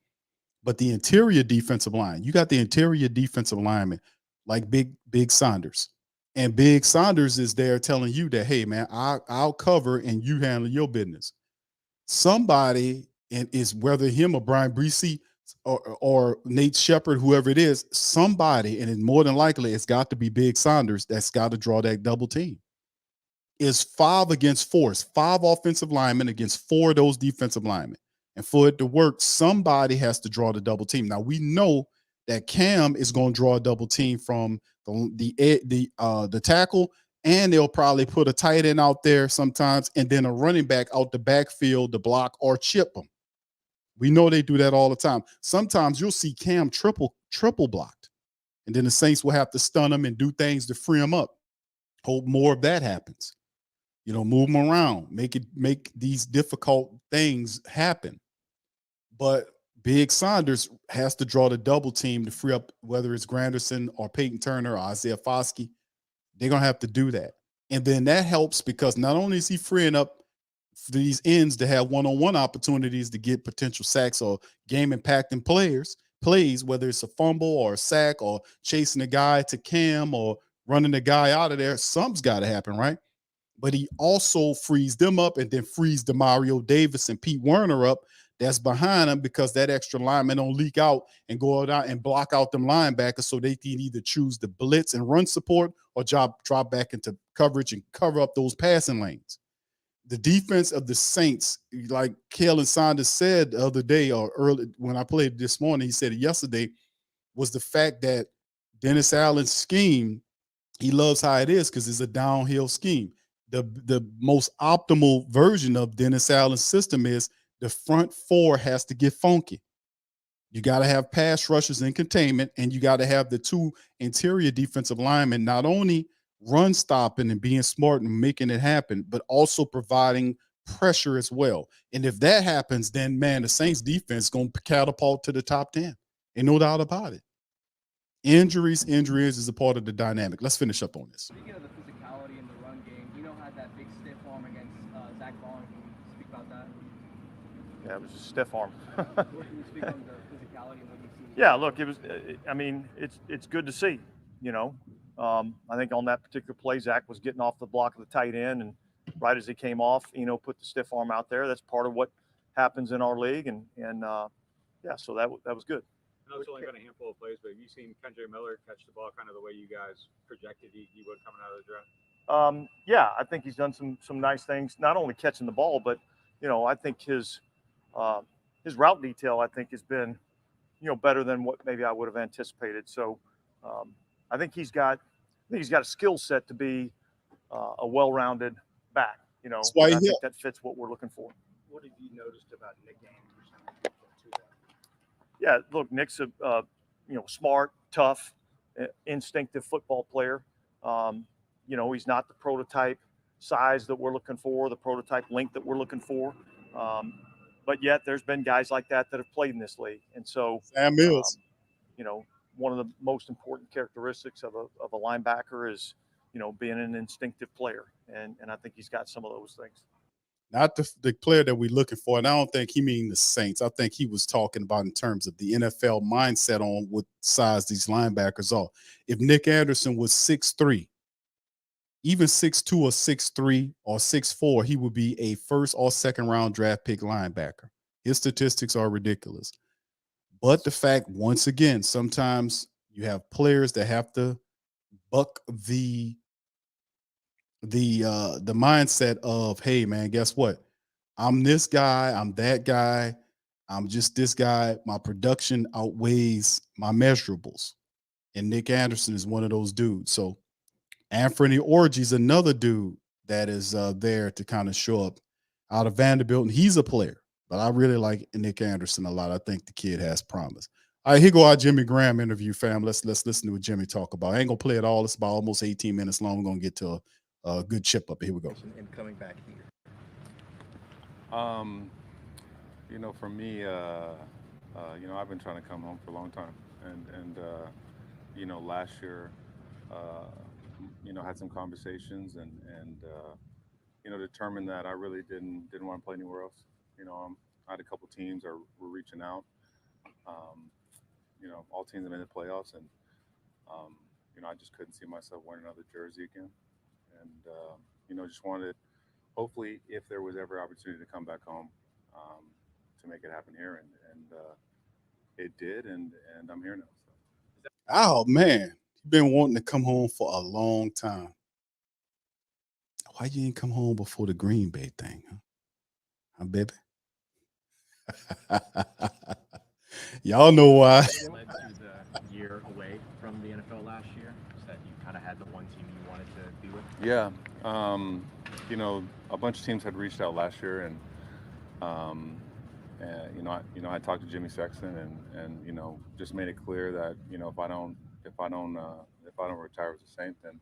But the interior defensive line, you got the interior defensive lineman like Big Saunders. And Big Saunders is there telling you that, hey, man, I'll cover and you handle your business. Somebody, and is whether him or Brian Breesy or Nate Shepard, whoever it is, somebody, and it's more than likely it's got to be Big Saunders that's got to draw that double team. Is 5 against 4. It's 5 offensive linemen against 4 of those defensive linemen. And for it to work, somebody has to draw the double team. Now we know that Cam is going to draw a double team from the tackle, and they'll probably put a tight end out there sometimes, and then a running back out the backfield to block or chip them. We know they do that all the time. Sometimes you'll see Cam triple blocked, and then the Saints will have to stun him and do things to free him up. Hope more of that happens. Move them around, make these difficult things happen. But Big Saunders has to draw the double team to free up, whether it's Granderson or Peyton Turner or Isaiah Foskey. They're going to have to do that. And then that helps because not only is he freeing up these ends to have one-on-one opportunities to get potential sacks or game-impacting plays, whether it's a fumble or a sack or chasing a guy to Cam or running the guy out of there, something's got to happen, right? But he also frees them up and then frees Demario Davis and Pete Werner up that's behind him, because that extra lineman don't leak out and go out and block out them linebackers, so they can either choose to blitz and run support or drop back into coverage and cover up those passing lanes. The defense of the Saints, like Kalen Saunders said the other day, or early when I played this morning, he said it yesterday, was the fact that Dennis Allen's scheme, he loves how it is because it's a downhill scheme. The most optimal version of Dennis Allen's system is the front 4 has to get funky. You got to have pass rushers in containment, and you got to have the 2 interior defensive linemen not only run stopping and being smart and making it happen, but also providing pressure as well. And if that happens, then, man, the Saints defense is going to catapult to the top 10. Ain't no doubt about it. Injuries is a part of the dynamic. Let's finish up on this. Speaking of the physicality in the run game, had that big stiff arm against Zach Vaughn. Can you speak about that? Yeah, it was a stiff arm. Can you speak on the physicality and what you've seen? Yeah, look, it was. It's good to see. I think on that particular play, Zach was getting off the block of the tight end, and right as he came off, put the stiff arm out there. That's part of what happens in our league, and so that was good. I know it's only been a handful of plays, but have you seen Kendre Miller catch the ball kind of the way you guys projected he would coming out of the draft? Yeah, I think he's done some nice things, not only catching the ball, but I think his route detail, I think, has been better than what maybe I would have anticipated. So I think he's got a skill set to be a well-rounded back. I think that fits what we're looking for. What have you noticed about Nick Anderson? Yeah, look, Nick's a smart, tough, instinctive football player. He's not the prototype size that we're looking for, the prototype length that we're looking for. But yet there's been guys like that have played in this league. And so, Sam Mills, one of the most important characteristics of a linebacker is, being an instinctive player. And I think he's got some of those things. Not the player that we're looking for. And I don't think he mean the Saints. I think he was talking about in terms of the NFL mindset on what size these linebackers are. If Nick Anderson was 6'3", even 6'2" or 6'3" or 6'4", he would be a first or second round draft pick linebacker. His statistics are ridiculous. But the fact, once again, sometimes you have players that have to buck the mindset of, hey man, guess what? I'm this guy, I'm that guy, I'm just this guy. My production outweighs my measurables. And Nick Anderson is one of those dudes. So Anthony Orgy's another dude that is there to kind of show up out of Vanderbilt, and he's a player. But I really like Nick Anderson a lot. I think the kid has promise. All right, here go our Jimmy Graham interview, fam. Let's listen to what Jimmy talk about. I ain't gonna play it all. It's about almost 18 minutes long. We're gonna get to a good chip up. Here we go. And coming back here. For me, I've been trying to come home for a long time, and last year, had some conversations and determined that I really didn't want to play anywhere else. I had a couple teams that were reaching out. All teams have made the playoffs, and I just couldn't see myself wearing another jersey again, and just wanted, hopefully, if there was ever opportunity to come back home, to make it happen here, and it did, and I'm here now. So. Oh man, you've been wanting to come home for a long time. Why you didn't come home before the Green Bay thing, huh baby? Y'all know why. Led to the year away from the NFL last year, so that you kind of had the one team you wanted to be with. Yeah, a bunch of teams had reached out last year, and I talked to Jimmy Sexton, and just made it clear that if I don't retire as a Saint, then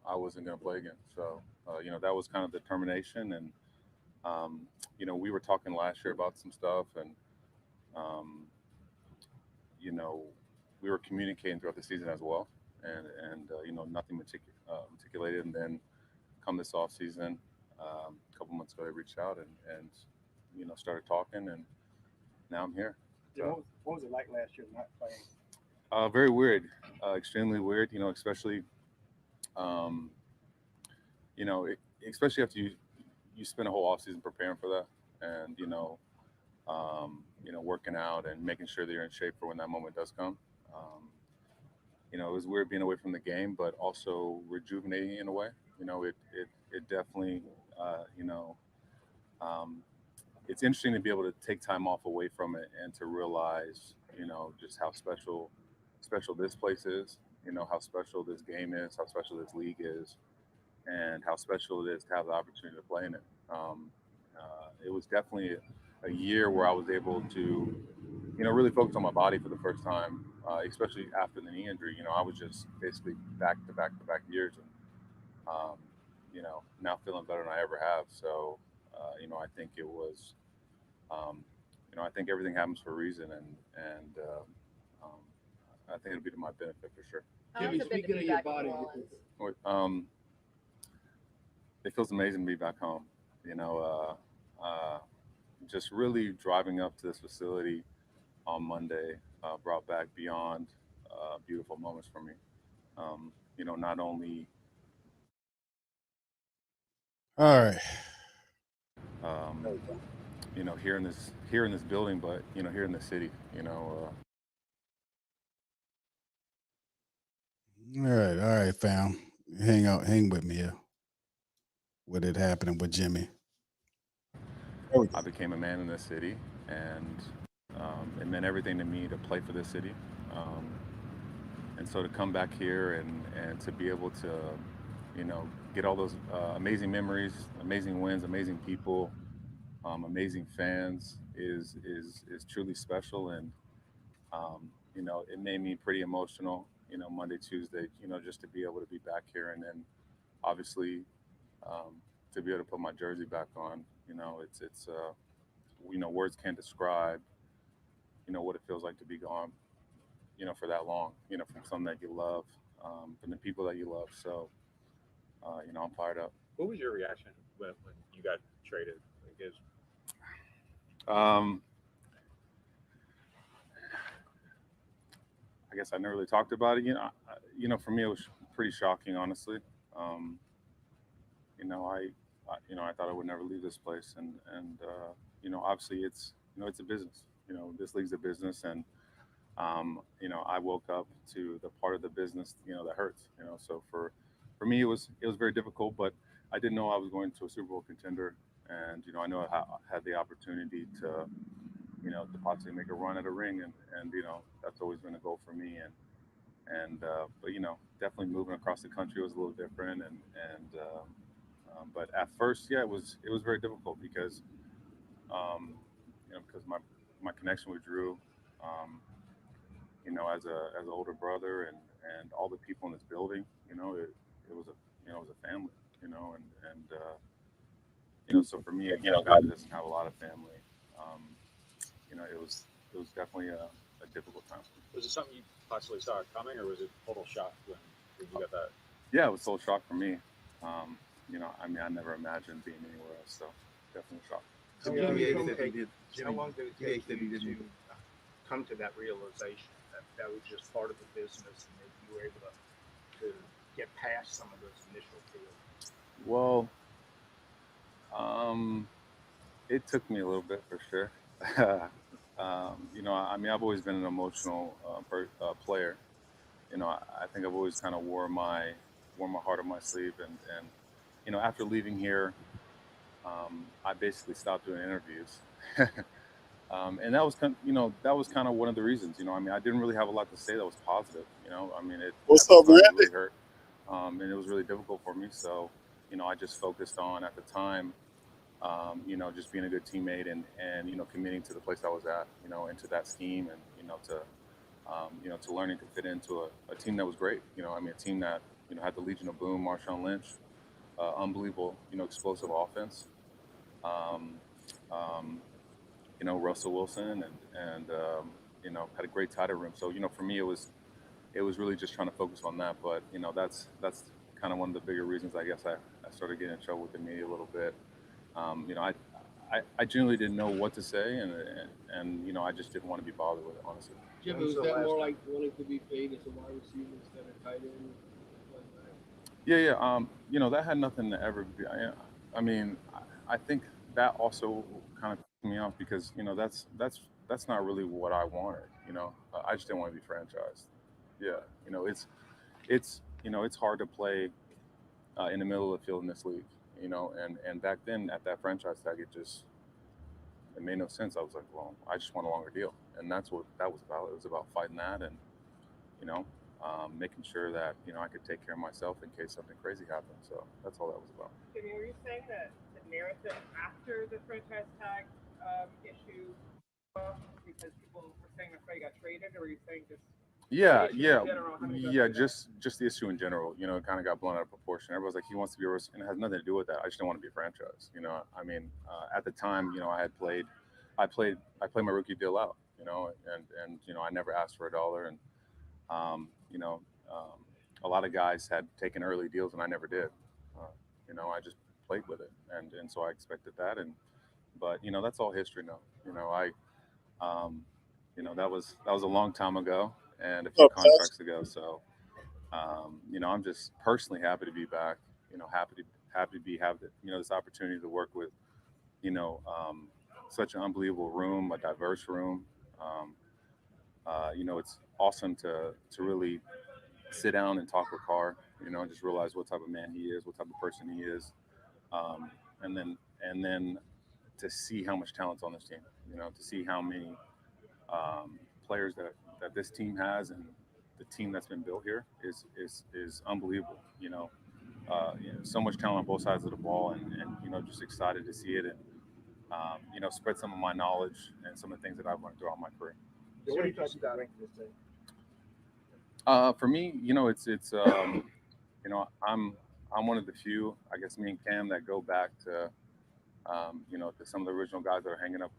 I wasn't going to play again. So that was kind of the determination, and we were talking last year about some stuff, and we were communicating throughout the season as well, and nothing articulated, and then come this off season, a couple months ago they reached out and started talking, and now I'm here. So. What was it like last year not playing? Very weird, extremely weird. Especially, especially after you spend a whole off season preparing for that, and working out and making sure that you're in shape for when that moment does come. It was weird being away from the game, but also rejuvenating in a way. It definitely, it's interesting to be able to take time off away from it and to realize, just how special this place is, how special this game is, how special this league is, and how special it is to have the opportunity to play in it. It was definitely a year where I was able to, really focus on my body for the first time, especially after the knee injury. I was just basically back to back years, and now feeling better than I ever have. So, I think it was, I think everything happens for a reason, and I think it'll be to my benefit for sure. Jimmy, speaking of your body, it feels amazing to be back home. Just really driving up to this facility on Monday brought back beyond beautiful moments for me. Not only. All right. Here in this building, but here in the city. All right, fam. Hang with me here. What had happening with Jimmy? I became a man in this city, and it meant everything to me to play for this city. And so to come back here and to be able to, get all those amazing memories, amazing wins, amazing people, amazing fans is truly special. And, it made me pretty emotional, Monday, Tuesday, just to be able to be back here. And then obviously to be able to put my jersey back on, it's words can't describe, what it feels like to be gone. for that long, from something that you love, from the people that you love. So, I'm fired up. What was your reaction when you got traded? Like, Um, I guess I never really talked about it. For me, it was pretty shocking, honestly. Um, I thought I would never leave this place, and obviously it's a business. This league's a business, and I woke up to the part of the business, that hurts. So for me, it was very difficult, but I didn't know I was going to a Super Bowl contender, and I know I had the opportunity to possibly make a run at a ring, and that's always been a goal for me, but definitely moving across the country was a little different, but at first, yeah, it was very difficult because because my connection with Drew, um, as an older brother, and all the people in this building, it was a family, so for me, again, a guy that doesn't have a lot of family, um, it was definitely a difficult time. was it something you possibly saw coming, or was it total shock when you got that? Yeah, it was total shock for me. I never imagined being anywhere else, so definitely shocked. How long did it take you to come to that realization that was just part of the business and that you were able to get past some of those initial feelings? Well, it took me a little bit for sure. I've always been an emotional player. I think I've always kind of wore my heart on my sleeve, and after leaving here, I basically stopped doing interviews. And that was kind of one of the reasons. I didn't really have a lot to say that was positive. What's at up, the time, it Randy? really hurt, and it was really difficult for me. So, I just focused on at the time, just being a good teammate, and committing to the place I was at, into that scheme, and to learning to fit into a team that was great. A team that had the Legion of Boom, Marshawn Lynch, unbelievable, explosive offense. Um, um, Russell Wilson, and had a great title room. So, for me, it was really just trying to focus on that. But, that's kind of one of the bigger reasons, I guess, I started getting in trouble with the media a little bit. I genuinely didn't know what to say, and I just didn't want to be bothered with it, honestly. Jim, was that more like wanting to be paid as a wide receiver instead of tight end? Yeah. That had nothing to ever be. I think that also kind of pissed me off because that's not really what I wanted. I just didn't want to be franchised. Yeah, it's hard to play in the middle of the field in this league. And back then at that franchise tag, it made no sense. I was like, well, I just want a longer deal, and that's what that was about. It was about fighting that, and you know, making sure that I could take care of myself in case something crazy happened. So that's all that was about. Jimmy, were you saying that the narrative after the franchise tag issue because people were saying that's why you got traded, or were you saying just Yeah, the issue yeah, in general? How many got yeah. traded? Just the issue in general. It kind of got blown out of proportion. Everyone's like, he wants to be a and it has nothing to do with that. I just didn't want to be a franchise. At the time, I played my rookie deal out. And I never asked for a dollar, and um, you know, um, a lot of guys had taken early deals, and I never did. I just played with it, and so I expected that, but that's all history now. Um, that was a long time ago and a few What's up, Tess? contracts ago. So I'm just personally happy to be back. Happy to have this opportunity to work with such an unbelievable room, a diverse room. Um, it's awesome to really sit down and talk with Carr. And just realize what type of man he is, what type of person he is, um, and then to see how much talent's on this team. To see how many players that this team has, and the team that's been built here is unbelievable. So much talent on both sides of the ball, and just excited to see it, and spread some of my knowledge and some of the things that I've learned throughout my career. So what do you think about this thing? For me, I'm one of the few, I guess, me and Cam, that go back to to some of the original guys that are hanging up,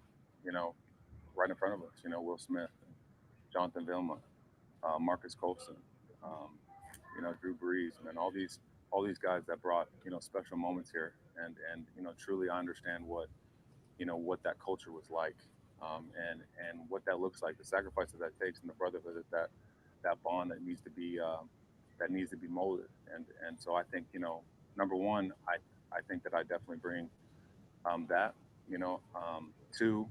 right in front of us. Will Smith, Jonathan Vilma, Marcus Colson, Drew Brees, man, all these guys that brought special moments here, and truly I understand what that culture was like, and what that looks like, the sacrifices that takes, and the brotherhood that bond that needs to be molded, and so I think number one, I think that I definitely bring that, two,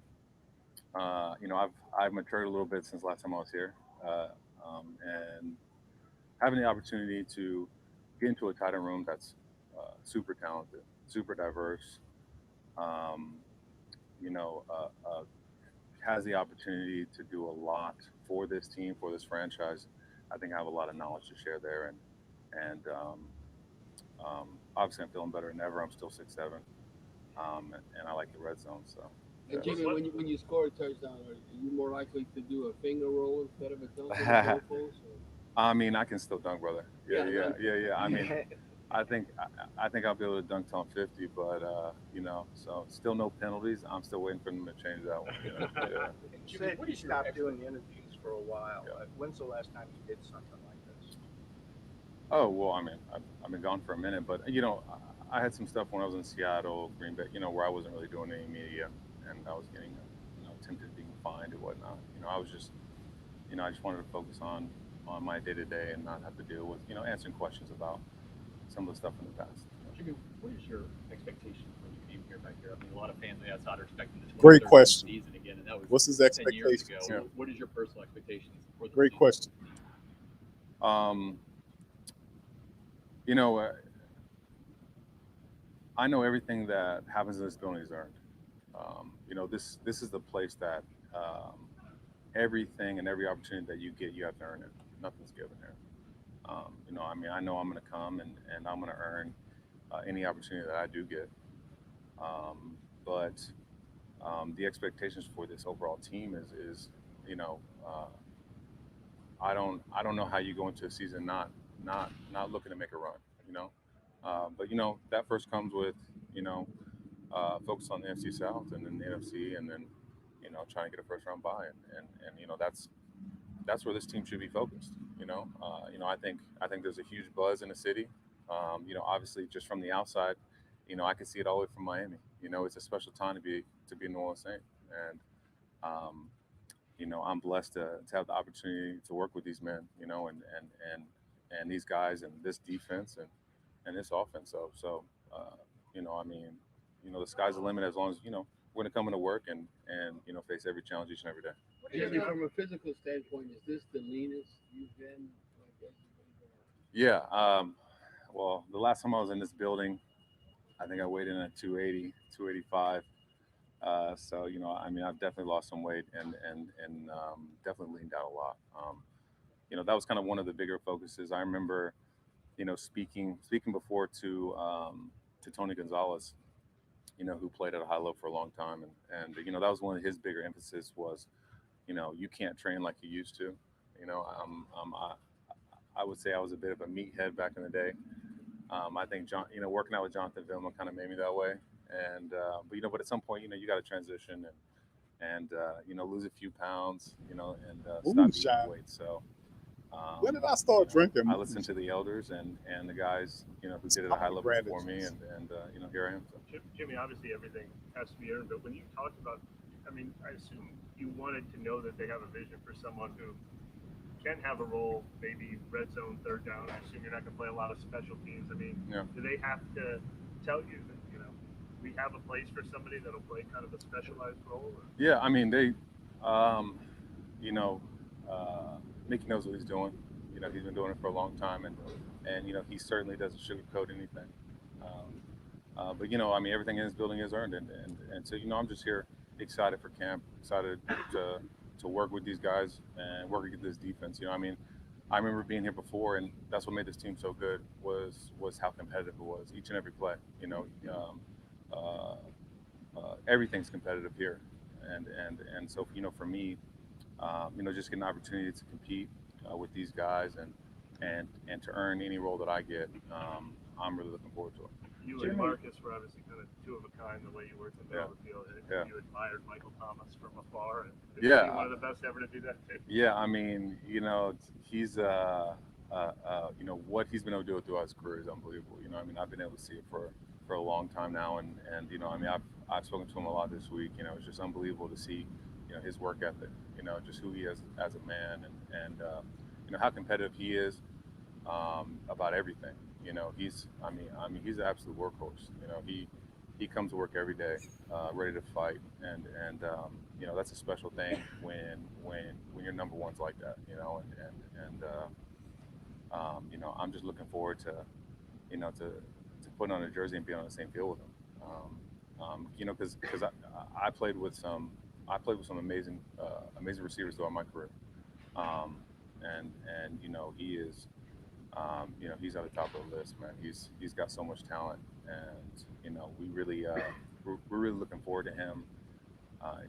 I've matured a little bit since last time I was here, and having the opportunity to get into a tight end room that's super talented, super diverse, um, you know, uh, uh, has the opportunity to do a lot for this team, for this franchise. I think I have a lot of knowledge to share there, and obviously I'm feeling better than ever. I'm still 6'7", and I like the red zone. So. And Jimmy, when you score a touchdown, are you more likely to do a finger roll instead of a dunk in the goalpost? I mean, I can still dunk, brother. Yeah. I mean, Yeah. I think I'll be able to dunk till I'm 50, but so still no penalties. I'm still waiting for them to change that one. Yeah. You said you stopped doing the interviews for a while. When's the last time you did something like this? Oh well, I mean, I've been gone for a minute, but I had some stuff when I was in Seattle, Green Bay, where I wasn't really doing any media, and I was getting tempted being fined or whatnot. I was just I just wanted to focus on my day to day and not have to deal with answering questions about some of the stuff in the past. Jimmy, what is your expectation when you came here back here? I mean, a lot of fans on the outside are expecting the Great 2013 question. season again, and that was What's his 10 years expectations? ago. Yeah. What is your personal expectations for the Great season? question. I know everything that happens in this building is earned. This is the place that everything and every opportunity that you get, you have to earn it. Nothing's given here. I know I'm going to come and I'm going to earn any opportunity that I do get. But the expectations for this overall team is I don't know how you go into a season not looking to make a run. But that first comes with focus on the NFC South and then the NFC, and then trying to get a first round bye, and that's where this team should be focused. I think there's a huge buzz in the city. Obviously just from the outside, I can see it all the way from Miami. It's a special time to be in New Orleans Saint, and I'm blessed to have the opportunity to work with these men, and these guys and this defense and this offense. So the sky's the limit as long as we're going to come into work and face every challenge each and every day. Jimmy, from a physical standpoint, is this the leanest you've been? Yeah. Well, the last time I was in this building, I think I weighed in at 280, 285. So I've definitely lost some weight and definitely leaned out a lot. That was kind of one of the bigger focuses. I remember, speaking before to Tony Gonzalez, who played at a high level for a long time, and that was one of his bigger emphasis was, you can't train like you used to. I would say I was a bit of a meathead back in the day. I think working out with Jonathan Vilma kind of made me that way. And but at some point, you got to transition and lose a few pounds, and stop eating weight. So when did I start drinking? I listened to the elders and the guys, who did it at a high level before me, and here I am. So. Jimmy, obviously everything has to be earned, but when you talked about, I assume you wanted to know that they have a vision for someone who can have a role, maybe red zone, third down. I assume you're not going to play a lot of special teams. Do they have to tell you that, we have a place for somebody that'll play kind of a specialized role? Or? Yeah, they, Mickey knows what he's doing. He's been doing it for a long time, and he certainly doesn't sugarcoat anything. But everything in this building is earned, and so I'm just here excited for camp, excited to work with these guys and work with this defense. I remember being here before, and that's what made this team so good was how competitive it was each and every play. Everything's competitive here, and so for me, just getting an opportunity to compete with these guys and to earn any role that I get, I'm really looking forward to it. You and Marcus were obviously kind of two of a kind the way you worked in the middle of the field. You admired Michael Thomas from afar, and he was one of the best ever to do that too. Yeah, I mean, you know, he's you know, what he's been able to do throughout his career is unbelievable. You know, I mean, I've been able to see it for a long time now, and you know, I mean, I've spoken to him a lot this week. You know, it's just unbelievable to see, you know, his work ethic. You know, just who he is as a man, and you know how competitive he is about everything. You know, he's he's an absolute workhorse. You know, he comes to work every day, ready to fight, and you know, that's a special thing when your number one's like that. You know, you know, I'm just looking forward to, you know, to putting on a jersey and being on the same field with him. You know, because I played with some amazing receivers throughout my career, and you know, he is. You know, he's at the top of the list, man. He's got so much talent, and you know, we're really looking forward to him.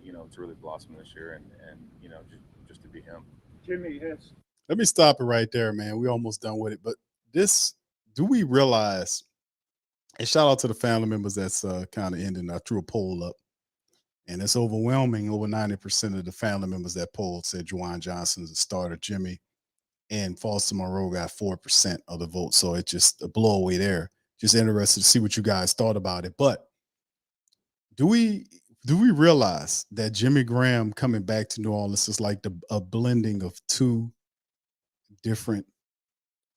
You know, to really blossom this year, and you know, just to be him. Jimmy has. Let me stop it right there, man. We're almost done with it, but do we realize? And shout out to the family members that's kind of ending. I threw a poll up, and it's overwhelming. Over 90% of the family members that polled said Juwan Johnson's a starter. Jimmy and Foster Monroe got 4% of the vote. So it's just a blowaway there. Just interested to see what you guys thought about it. But do we realize that Jimmy Graham coming back to New Orleans is like a blending of two different,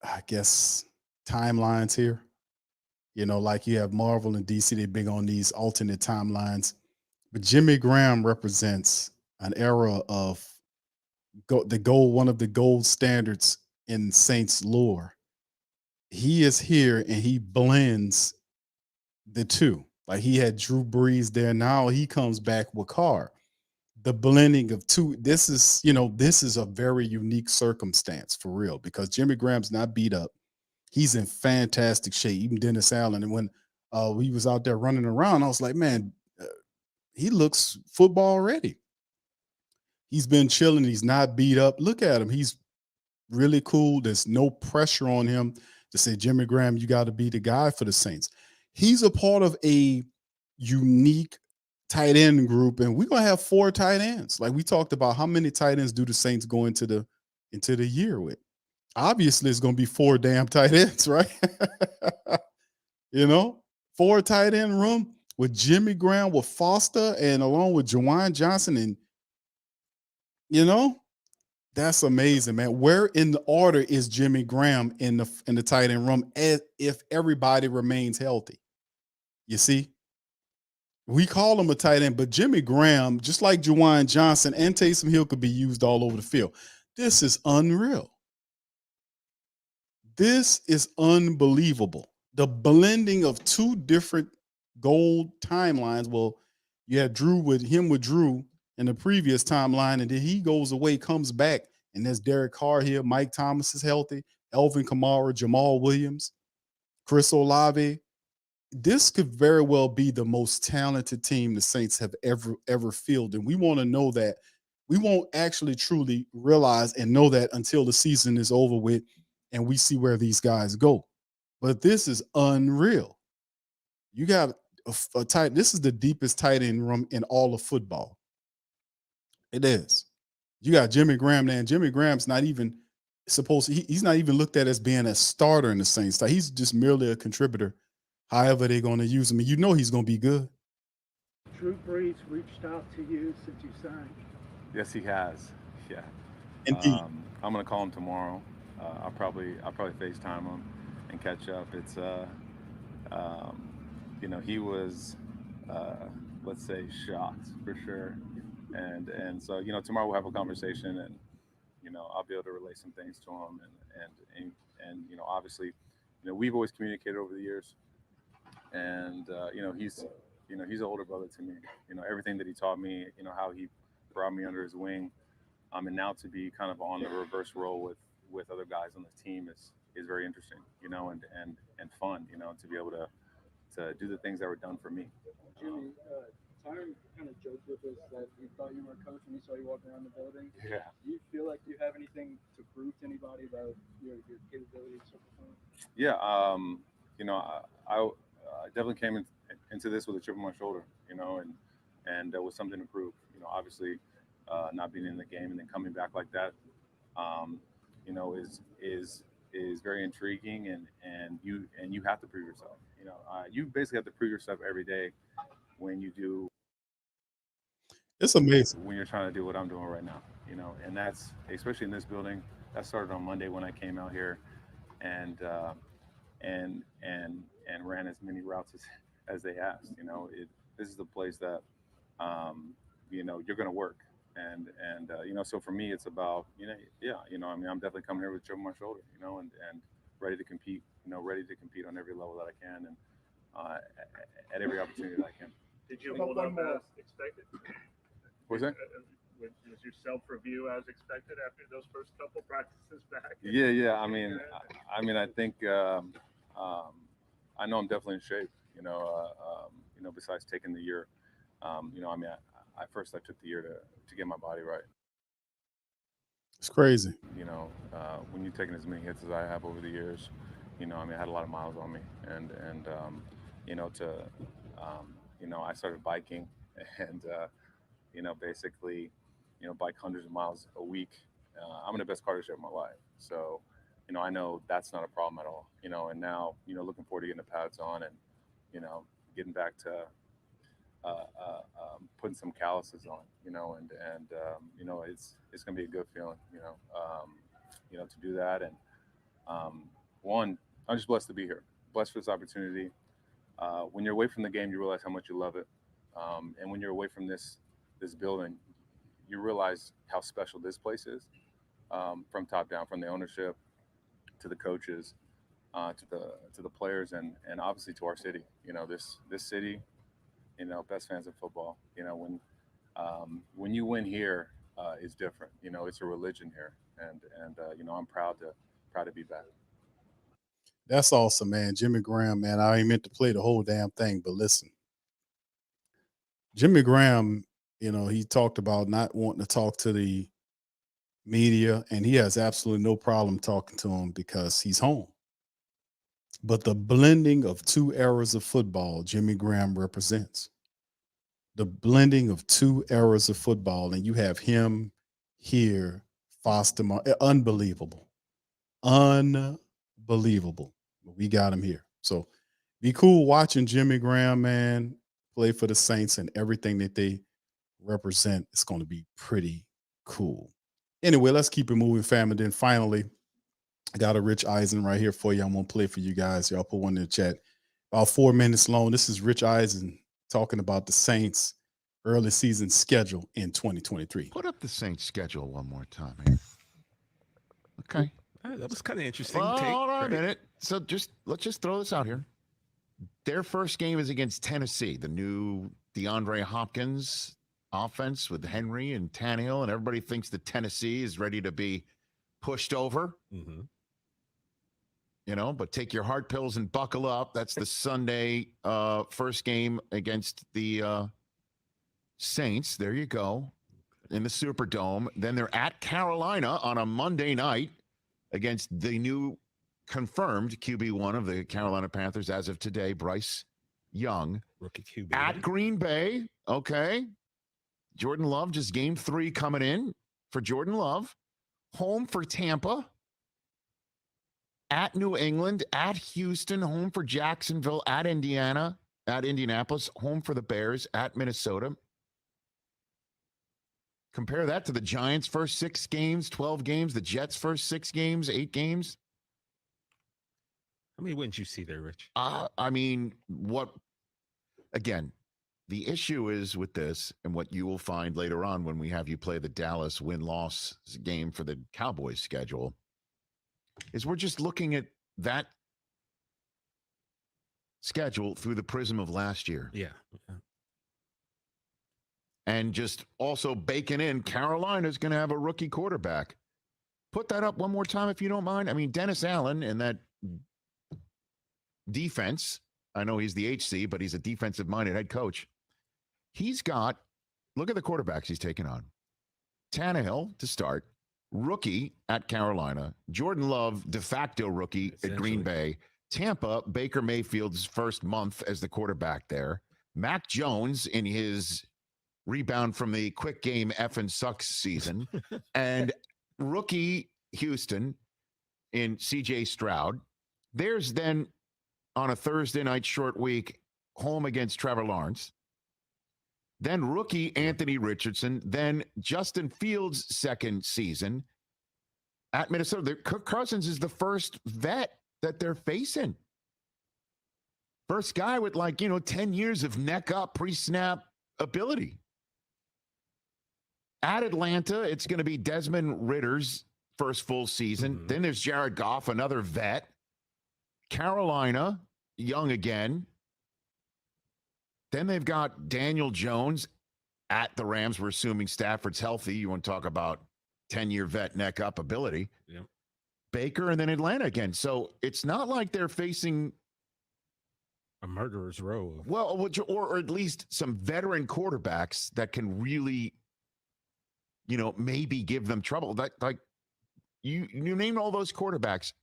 I guess, timelines here? You know, like you have Marvel and DC, they're big on these alternate timelines. But Jimmy Graham represents an era of one of the gold standards in Saints lore. He is here and he blends the two. Like he had Drew Brees there. Now he comes back with Carr. The blending of two. This is a very unique circumstance for real, because Jimmy Graham's not beat up. He's in fantastic shape. Even Dennis Allen. And when he was out there running around, I was like, man, he looks football ready. He's been chilling. He's not beat up. Look at him. He's really cool. There's no pressure on him to say, Jimmy Graham, you got to be the guy for the Saints. He's a part of a unique tight end group, and we're going to have 4 tight ends. Like we talked about, how many tight ends do the Saints go into the year with? Obviously, it's going to be 4 damn tight ends, right? You know, 4 tight end room with Jimmy Graham, with Foster, and along with Juwan Johnson. And, you know, that's amazing, man. Where in the order is Jimmy Graham in the tight end room as if everybody remains healthy? You see? We call him a tight end, but Jimmy Graham, just like Juwan Johnson and Taysom Hill, could be used all over the field. This is unreal. This is unbelievable. The blending of 2 different gold timelines. Well, you had Drew with Drew in the previous timeline, and then he goes away, comes back, and there's Derek Carr here. Mike Thomas is healthy. Elvin Kamara, Jamal Williams, Chris Olave. This could very well be the most talented team the Saints have ever fielded. And we want to know that. We won't actually truly realize and know that until the season is over with and we see where these guys go. But this is unreal. You got a tight. This is the deepest tight end room in all of football. It is. You got Jimmy Graham there, and Jimmy Graham's not even he's not even looked at as being a starter in the Saints. He's just merely a contributor. However they're going to use him, and you know he's going to be good. Drew Brees reached out to you since you signed. Yes, he has. Yeah. Indeed. I'm going to call him tomorrow. I'll probably FaceTime him and catch up. It's you know, he was let's say shocked for sure, and so, you know, tomorrow we'll have a conversation, and you know, I'll be able to relay some things to him, and you know, obviously, you know, we've always communicated over the years, and you know, he's an older brother to me. You know, everything that he taught me, you know, how he brought me under his wing, and now to be kind of on the reverse role with other guys on the team is very interesting, you know, and fun, you know, to be able to do the things that were done for me. Jimmy, Tyron kind of joked with us that he thought you were a coach when he saw you walking around the building. Yeah. Do you feel like you have anything to prove to anybody about your capability to perform? Yeah. You know, I definitely came into this with a chip on my shoulder, you know, and with something to prove. You know, obviously, not being in the game and then coming back like that, you know, is very intriguing, and you have to prove yourself. You know, you basically have to prove yourself every day when you do. It's amazing When you're trying to do what I'm doing right now, you know, and that's especially in this building. That started on Monday when I came out here, and and ran as many routes as they asked. You know, this is the place that you know you're going to work, and you know, so for me, it's about yeah, you know, I mean, I'm definitely coming here with a chip on my shoulder, you know, and ready to compete, you know, ready to compete on every level that I can, and at every opportunity that I can. Did you hold up as expected? What's that? Was your self-review as expected after those first couple practices back? Yeah. I mean, I think I know I'm definitely in shape. You know, besides taking the year, you know, I mean, I first I took the year to get my body right. It's crazy. You know, when you're taking as many hits as I have over the years, you know, I mean, I had a lot of miles on me, and you know, you know, I started biking, and you know, basically, you know, bike hundreds of miles a week. I'm in the best cardio shape of my life, so you know, I know that's not a problem at all. You know, and now, you know, looking forward to getting the pads on, and you know, getting back to putting some calluses on, you know, and you know, it's gonna be a good feeling, you know, to do that. And one, I'm just blessed to be here, blessed for this opportunity. When you're away from the game, you realize how much you love it, and when you're away from this building, you realize how special this place is, from top down, from the ownership to the coaches, to the players, and obviously to our city. You know, this city, you know, best fans of football. You know, when you win here, is different. You know, it's a religion here, and you know, I'm proud to be back. That's awesome, man. Jimmy Graham, man. I ain't meant to play the whole damn thing, but listen, Jimmy Graham, you know, he talked about not wanting to talk to the media, and he has absolutely no problem talking to them because he's home. But the blending of two eras of football, Jimmy Graham represents the blending of two eras of football, and you have him here, Foster, unbelievable, unbelievable. We got him here, so be cool watching Jimmy Graham, man, play for the Saints and everything that they represent. It's going to be pretty cool. Anyway, let's keep it moving, fam. And then finally, I got a Rich Eisen right here for you. I'm going to play for you guys. Y'all put one in the chat. About 4 minutes long. This is Rich Eisen talking about the Saints' early season schedule in 2023. Put up the Saints' schedule one more time here. Okay. That was kind of interesting. Well, hold on a minute. So let's just throw this out here. Their first game is against Tennessee, the new DeAndre Hopkins offense with Henry and Tannehill, and everybody thinks that Tennessee is ready to be pushed over. Mm-hmm. You know, but take your heart pills and buckle up. That's the Sunday first game against the Saints. There you go, in the Superdome. Then they're at Carolina on a Monday night against the new confirmed QB1 of the Carolina Panthers as of today, Bryce Young. Rookie QB. At Green Bay, okay. Jordan Love, just game 3 coming in for Jordan Love. Home for Tampa. At New England, at Houston, home for Jacksonville, at Indiana, at Indianapolis, home for the Bears, at Minnesota. Compare that to the Giants' first 6 games, 12 games, the Jets' first 6 games, 8 games. How many wins you see there, Rich? I mean, again, the issue is with this, and what you will find later on when we have you play the Dallas win-loss game for the Cowboys schedule, is we're just looking at that schedule through the prism of last year. Yeah. And just also baking in Carolina's going to have a rookie quarterback. Put that up one more time if you don't mind. I mean, Dennis Allen and that defense, I know he's the HC, but he's a defensive-minded head coach. He's got, look at the quarterbacks he's taken on. Tannehill to start. Rookie at Carolina, Jordan Love, de facto rookie at Green Bay, Tampa, Baker Mayfield's first month as the quarterback there. Mac Jones in his rebound from the quick game effing sucks season. And rookie Houston in CJ Stroud. There's then on a Thursday night short week, home against Trevor Lawrence. Then rookie Anthony Richardson. Then Justin Fields' second season at Minnesota. Kirk Cousins is the first vet that they're facing. First guy with 10 years of neck up pre-snap ability. At Atlanta, it's going to be Desmond Ritter's first full season. Then there's Jared Goff, another vet. Carolina, young again. Then they've got Daniel Jones at the Rams. We're assuming Stafford's healthy. You want to talk about 10-year vet neck up ability. Yep. Baker and then Atlanta again. So it's not like they're facing a murderer's row. Well, or at least some veteran quarterbacks that can really, maybe give them trouble. Like you named all those quarterbacks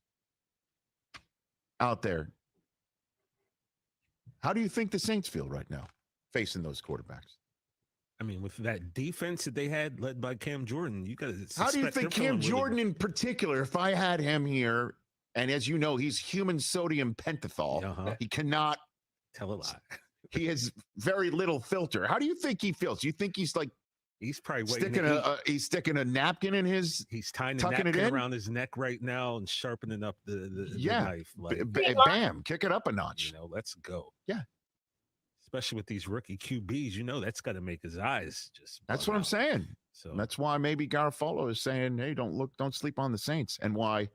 out there. How do you think the Saints feel right now facing those quarterbacks? I mean, with that defense that they had led by Cam Jordan, you got to. How do you think Cam Jordan in particular, if I had him here, and as you know, he's human sodium pentothal. He cannot tell a lie. He has very little filter. How do you think he feels? You think he's probably sticking a napkin in his? He's tying the napkin around his neck right now and sharpening up the knife. Bam, kick it up a notch. Let's go. Yeah. Especially with these rookie QBs, that's got to make his eyes just. That's what I'm saying. So that's why maybe Garofalo is saying, "Hey, don't sleep on the Saints," and why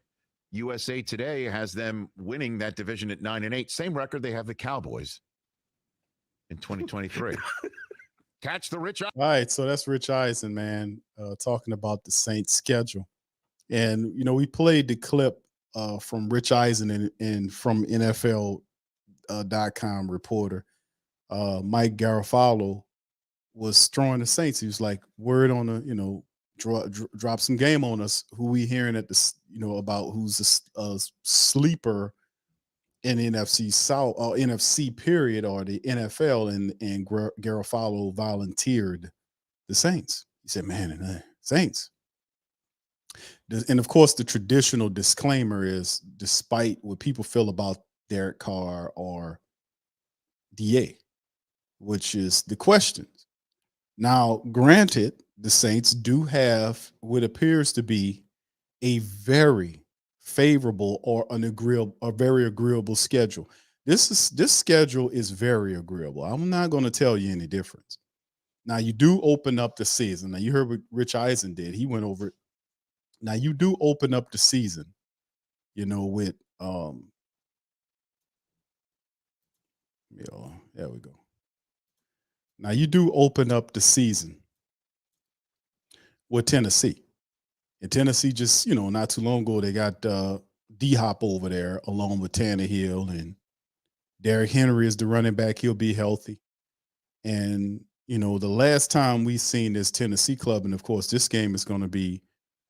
USA Today has them winning that division at 9-8. Same record they have the Cowboys in 2023. Catch the Rich. All right, so that's Rich Eisen, man, talking about the Saints schedule, and we played the clip from Rich Eisen and from NFL.com reporter. Mike Garofalo was throwing the Saints. He was like, word on the, drop some game on us. Who we hearing at the, about who's a sleeper in NFC South or NFC period or the NFL, and Garofalo volunteered the Saints. He said, man, Saints. And of course, the traditional disclaimer is, despite what people feel about Derek Carr or DA, which is the questions. Now, granted, the Saints do have what appears to be a very favorable or very agreeable schedule. This schedule is very agreeable. I'm not going to tell you any difference. Now, you do open up the season. Now, you heard what Rich Eisen did. He went over it. Now, you do open up the season, with there we go. Now, you do open up the season with Tennessee. And Tennessee just, not too long ago, they got D-Hop over there along with Tannehill, and Derrick Henry is the running back. He'll be healthy. And, the last time we seen this Tennessee club, and of course, this game is going to be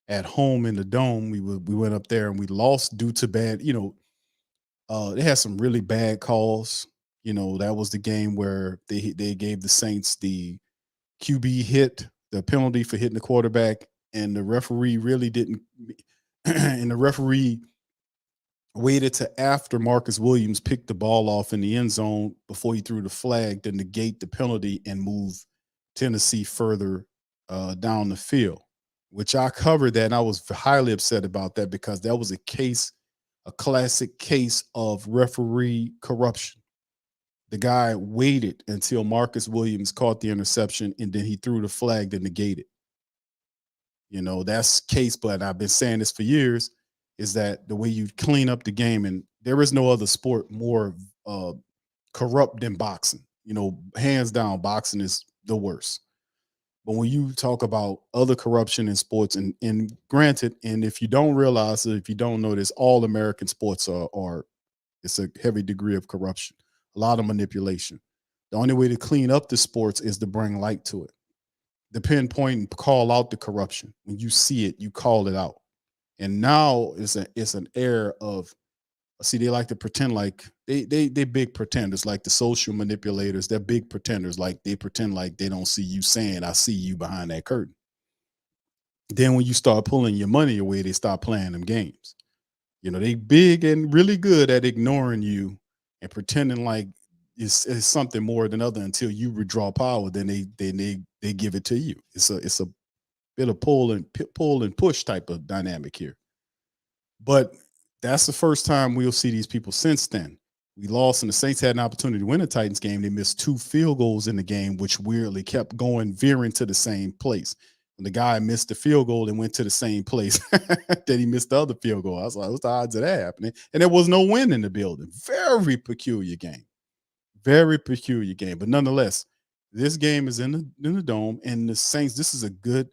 at home in the Dome. We went up there and we lost due to bad, they had some really bad calls. That was the game where they gave the Saints the QB hit, the penalty for hitting the quarterback, and the referee really didn't. And the referee waited to after Marcus Williams picked the ball off in the end zone before he threw the flag to negate the penalty and move Tennessee further down the field, which I covered that, and I was highly upset about that because that was a classic case of referee corruption. The guy waited until Marcus Williams caught the interception, and then he threw the flag to negate it. That's case, but I've been saying this for years, is that the way you clean up the game, and there is no other sport more corrupt than boxing. Hands down, boxing is the worst. But when you talk about other corruption in sports, and granted, and if you don't realize it, if you don't know this, all American sports are it's a heavy degree of corruption. A lot of manipulation. The only way to clean up the sports is to bring light to it. To pinpoint and call out the corruption. When you see it, you call it out. And now it's an era of See, they like to pretend like they big pretenders, like the social manipulators. They're big pretenders, like they pretend like they don't see you saying, "I see you" behind that curtain. Then when you start pulling your money away, they start playing them games. They big and really good at ignoring you and pretending like it's something more than other until you withdraw power. Then they give it to you. It's a bit of pull and push type of dynamic here. But that's the first time we'll see these people since then. We lost, and the Saints had an opportunity to win the Titans game. They missed 2 field goals in the game, which weirdly kept veering to the same place. When the guy missed the field goal and went to the same place that he missed the other field goal, I was like, what's the odds of that happening? And there was no win in the building. Very peculiar game. Very peculiar game. But nonetheless, this game is in the dome, and the Saints, this is a good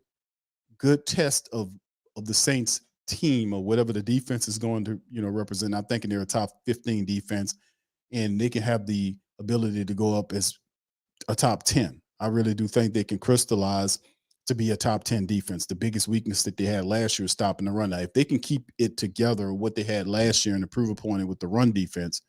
test of the Saints team or whatever the defense is going to represent. I'm thinking they're a top 15 defense, and they can have the ability to go up as a top 10. I really do think they can crystallize to be a top 10 defense. The biggest weakness that they had last year is stopping the run. Now, if they can keep it together, what they had last year and improve upon it with the run defense,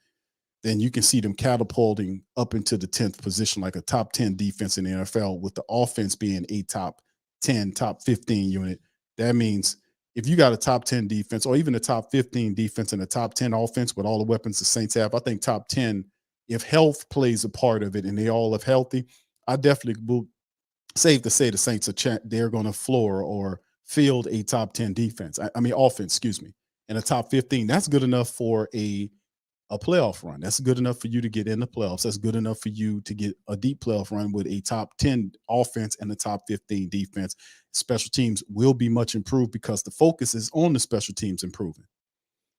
then you can see them catapulting up into the 10th position, like a top 10 defense in the NFL, with the offense being a top 10, top 15 unit. That means if you got a top 10 defense or even a top 15 defense and a top 10 offense with all the weapons the Saints have, I think top 10, if health plays a part of it and they all are healthy, I definitely will safe to say the Saints they're going to floor or field a top 10 defense. I mean, offense, excuse me, and a top 15. That's good enough for a playoff run. That's good enough for you to get in the playoffs. That's good enough for you to get a deep playoff run with a top 10 offense and a top 15 defense. Special teams will be much improved because the focus is on the special teams improving.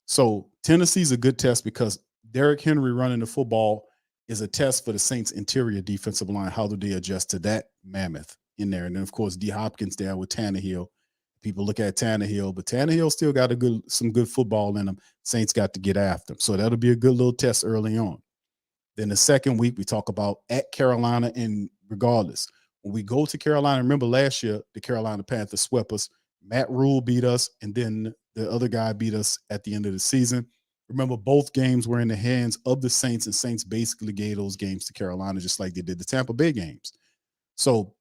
So Tennessee's a good test because Derrick Henry running the football is a test for the Saints' interior defensive line. How do they adjust to that mammoth in there? And then, of course, D. Hopkins there with Tannehill. People look at Tannehill, but Tannehill still got some good football in him. Saints got to get after him. So that'll be a good little test early on. Then the second week, we talk about at Carolina, and regardless, when we go to Carolina, remember last year, the Carolina Panthers swept us. Matt Rule beat us, and then the other guy beat us at the end of the season. Remember, both games were in the hands of the Saints, and Saints basically gave those games to Carolina just like they did the Tampa Bay games. So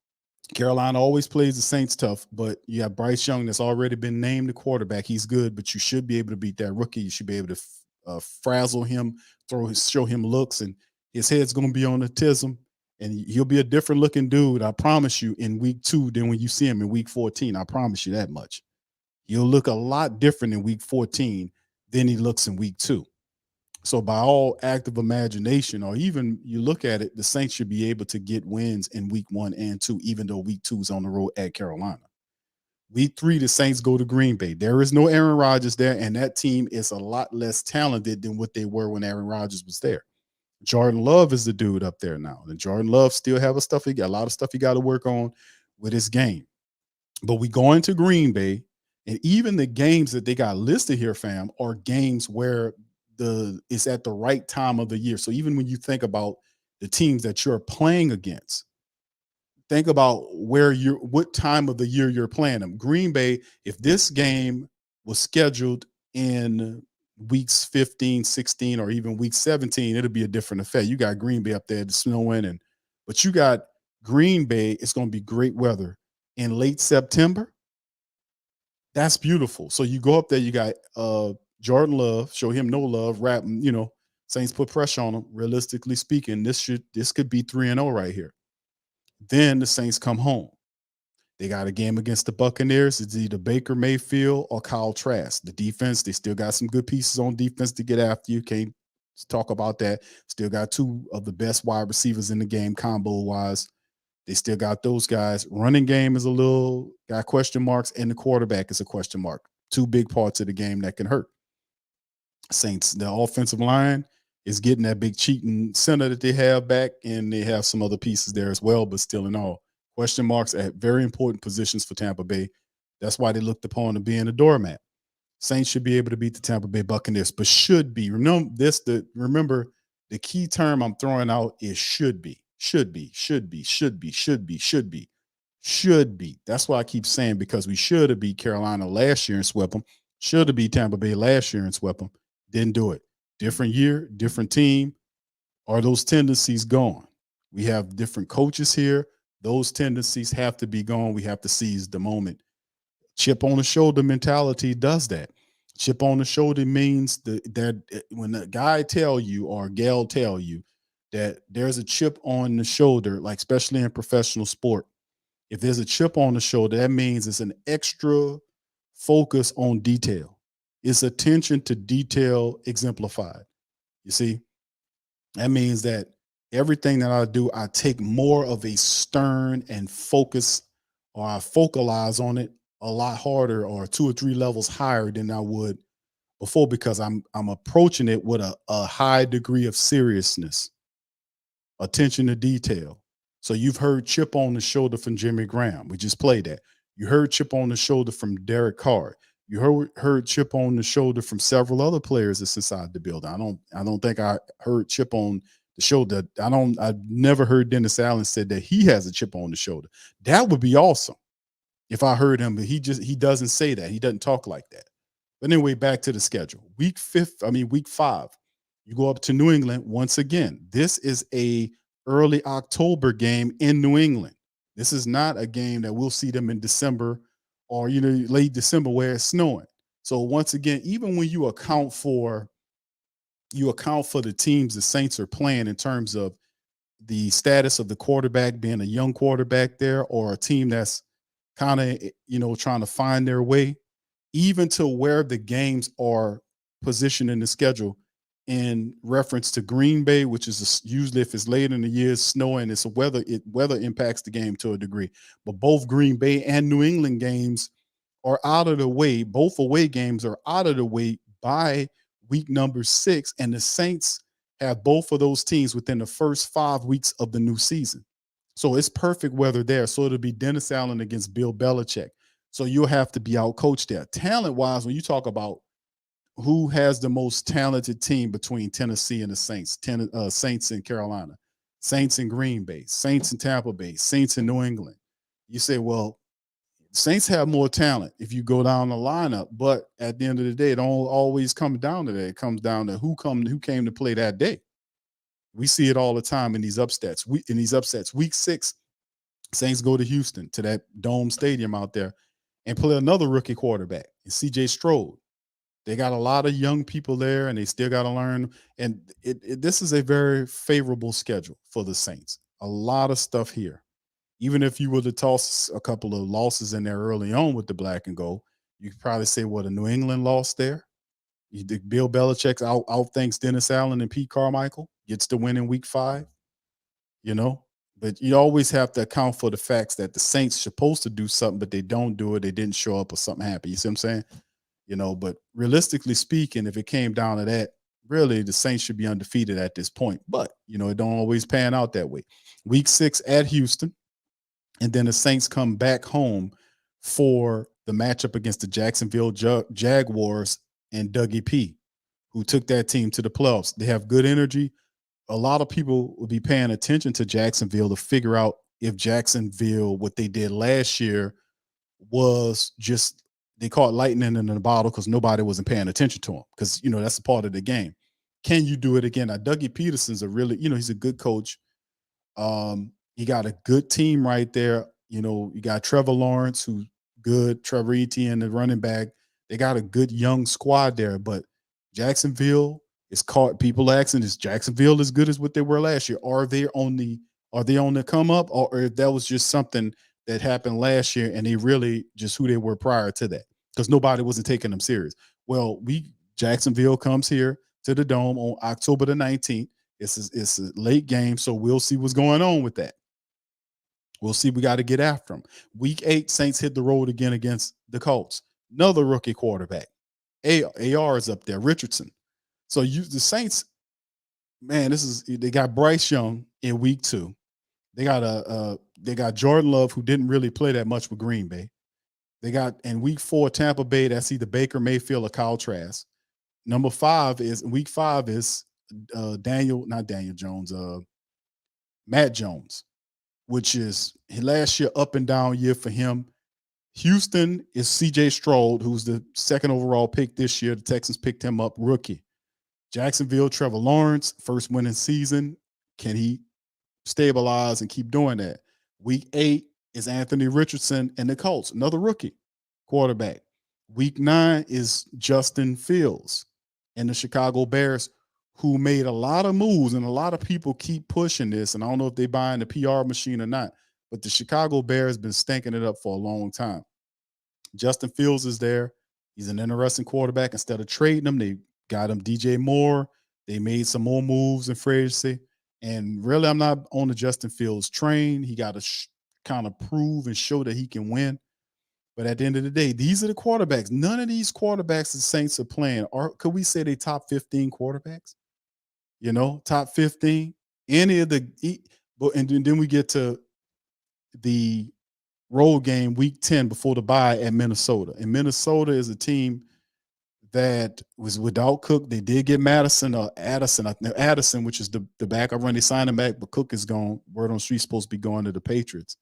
Carolina always plays the Saints tough, but you have Bryce Young that's already been named the quarterback. He's good, but you should be able to beat that rookie. You should be able to frazzle him, show him looks, and his head's going to be on autism, and he'll be a different looking dude, I promise you, in week 2 than when you see him in week 14. I promise you that much. He'll look a lot different in week 14 than he looks in week 2. So by all active imagination, or even you look at it, the Saints should be able to get wins in week 1 and 2, even though week 2 is on the road at Carolina. Week 3, the Saints go to Green Bay. There is no Aaron Rodgers there, and that team is a lot less talented than what they were when Aaron Rodgers was there. Jordan Love is the dude up there now. And Jordan Love still have a lot of stuff he got to work on with his game. But we go into Green Bay, and even the games that they got listed here, fam, are games where it's at the right time of the year. So even when you think about the teams that you're playing against, think about what time of the year you're playing them. Green Bay, if this game was scheduled in weeks 15, 16, or even week 17, it'll be a different effect. You got Green Bay up there, the snowing, but you got Green Bay, it's going to be great weather in late September. That's beautiful. So you go up there, you got Jordan Love, show him no love, Saints put pressure on him. Realistically speaking, this could be 3-0 right here. Then the Saints come home. They got a game against the Buccaneers. It's either Baker Mayfield or Kyle Trask. The defense, they still got some good pieces on defense to get after you. Can't talk about that. Still got 2 of the best wide receivers in the game combo-wise. They still got those guys. Running game is got question marks, and the quarterback is a question mark. 2 big parts of the game that can hurt. Saints, the offensive line is getting that big cheating center that they have back, and they have some other pieces there as well, but still in all, question marks at very important positions for Tampa Bay. That's why they looked upon to being a doormat. Saints should be able to beat the Tampa Bay Buccaneers, but should be. Remember the key term I'm throwing out is should be. Should be. That's why I keep saying, because we should have beat Carolina last year and swept them. Should have beat Tampa Bay last year and swept them. Didn't do it. Different year, different team. Are those tendencies gone? We have different coaches here. Those tendencies have to be gone. We have to seize the moment. Chip on the shoulder mentality does that. Chip on the shoulder means that when a guy tell you or a gal tell you that there's a chip on the shoulder, like especially in professional sport, if there's a chip on the shoulder, that means it's an extra focus on detail. It's attention to detail exemplified. You see, that means that everything that I do, I take more of a stern and focus, or I focalize on it a lot harder or 2 or 3 levels higher than I would before, because I'm approaching it with a high degree of seriousness, attention to detail. So you've heard chip on the shoulder from Jimmy Graham. We just played that. You heard chip on the shoulder from Derek Carr. You heard chip on the shoulder from several other players that's inside the building. I don't think I heard chip on the shoulder. I've never heard Dennis Allen said that he has a chip on the shoulder. That would be awesome if I heard him, but he doesn't say that. He doesn't talk like that. But anyway, back to the schedule. Week 5, you go up to New England once again. This is a early October game in New England. This is not a game that we'll see them in December or late December where it's snowing. So once again, even when you account for the teams the Saints are playing in terms of the status of the quarterback being a young quarterback there, or a team that's kind of trying to find their way, even to where the games are positioned in the schedule in reference to Green Bay, which is usually, if it's late in the year, it's snowing, it's weather impacts the game to a degree. But both Green Bay and New England games are out of the way. Both away games are out of the way by week number 6, and the Saints have both of those teams within the first 5 weeks of the new season. So it's perfect weather there. So it'll be Dennis Allen against Bill Belichick. So you'll have to be out coached there. Talent-wise, when you talk about who has the most talented team between Tennessee and the Saints, Saints in Carolina, Saints in Green Bay, Saints in Tampa Bay, Saints in New England. You say, well, Saints have more talent if you go down the lineup, but at the end of the day, it don't always come down to that. It comes down to who came to play that day. We see it all the time in these upsets. Week 6, Saints go to Houston, to that dome stadium out there, and play another rookie quarterback, C.J. Stroud. They got a lot of young people there, and they still got to learn. And this is a very favorable schedule for the Saints. A lot of stuff here. Even if you were to toss a couple of losses in there early on with the black and gold, you could probably say, what, a New England loss there? Bill Belichick's outthinks Dennis Allen and Pete Carmichael, gets the win in week 5, But you always have to account for the facts that the Saints supposed to do something, but they don't do it. They didn't show up, or something happened. You see what I'm saying? But realistically speaking, if it came down to that, really the Saints should be undefeated at this point. But, it don't always pan out that way. Week 6 at Houston, and then the Saints come back home for the matchup against the Jacksonville Jaguars and Dougie P, who took that team to the playoffs. They have good energy. A lot of people will be paying attention to Jacksonville to figure out if Jacksonville, what they did last year, was just, they caught lightning in a bottle because nobody wasn't paying attention to them, because, that's a part of the game. Can you do it again? Now, Dougie Peterson's he's a good coach. You got a good team right there. You got Trevor Lawrence, who's good, Trevor Etienne, the running back. They got a good young squad there, but Jacksonville is caught. People asking, is Jacksonville as good as what they were last year? Are they on the come up, or if that was just something that happened last year and they really just who they were prior to that, because nobody wasn't taking them serious? Well, Jacksonville comes here to the Dome on October the 19th. It's a late game, so we'll see what's going on with that. We'll see. We got to get after them. Week 8, Saints hit the road again against the Colts. Another rookie quarterback. AR is up there, Richardson. So the Saints, man, they got Bryce Young in week 2. They got Jordan Love, who didn't really play that much with Green Bay. They got in week 4 Tampa Bay. That's either Baker Mayfield or Kyle Trask. Week 5 is Matt Jones, which is last year up and down year for him. Houston is C.J. Stroud, who's the 2nd overall pick this year. The Texans picked him up, rookie. Jacksonville, Trevor Lawrence, first winning season. Can he stabilize and keep doing that? Week 8 is Anthony Richardson and the Colts, another rookie quarterback. Week 9 is Justin Fields and the Chicago Bears, who made a lot of moves, and a lot of people keep pushing this. And I don't know if they buying the PR machine or not, but the Chicago Bears been stinking it up for a long time. Justin Fields is there. He's an interesting quarterback. Instead of trading him, they got him DJ Moore. They made some more moves in free agency. And really, I'm not on the Justin Fields train. He got to kind of prove and show that he can win. But at the end of the day, these are the quarterbacks. None of these quarterbacks the Saints are playing. Or could we say they top 15 quarterbacks? You know, top 15. Any of the, but and then we get to the road game week 10 before the bye at Minnesota. And Minnesota is a team that was without Cook. They did get Addison, which is the backup run. They signed him back, but Cook is gone. Word on the street supposed to be going to the Patriots.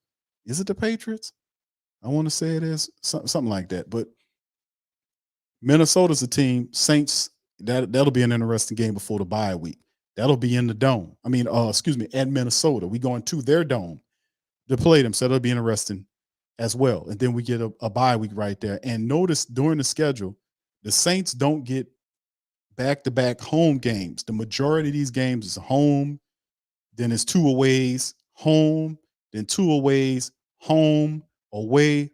Is it the Patriots? I want to say it is something like that. But Minnesota's a team. Saints, that'll be an interesting game before the bye week. That'll be in the dome. I mean, at Minnesota. We going to their dome to play them. So that'll be interesting as well. And then we get a bye week right there. And notice during the schedule, the Saints don't get back-to-back home games. The majority of these games is home, then it's 2 aways, home, then 2 aways, home, away,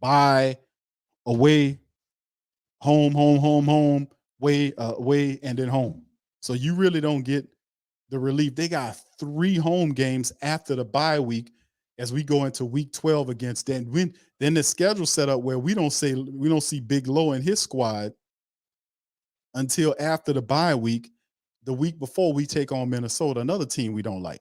bye, away, home, away, and then home. So you really don't get the relief. They got 3 home games after the bye week as we go into week 12 against them. Then the schedule set up where we don't see Big Low and his squad until after the bye week, the week before we take on Minnesota, another team we don't like.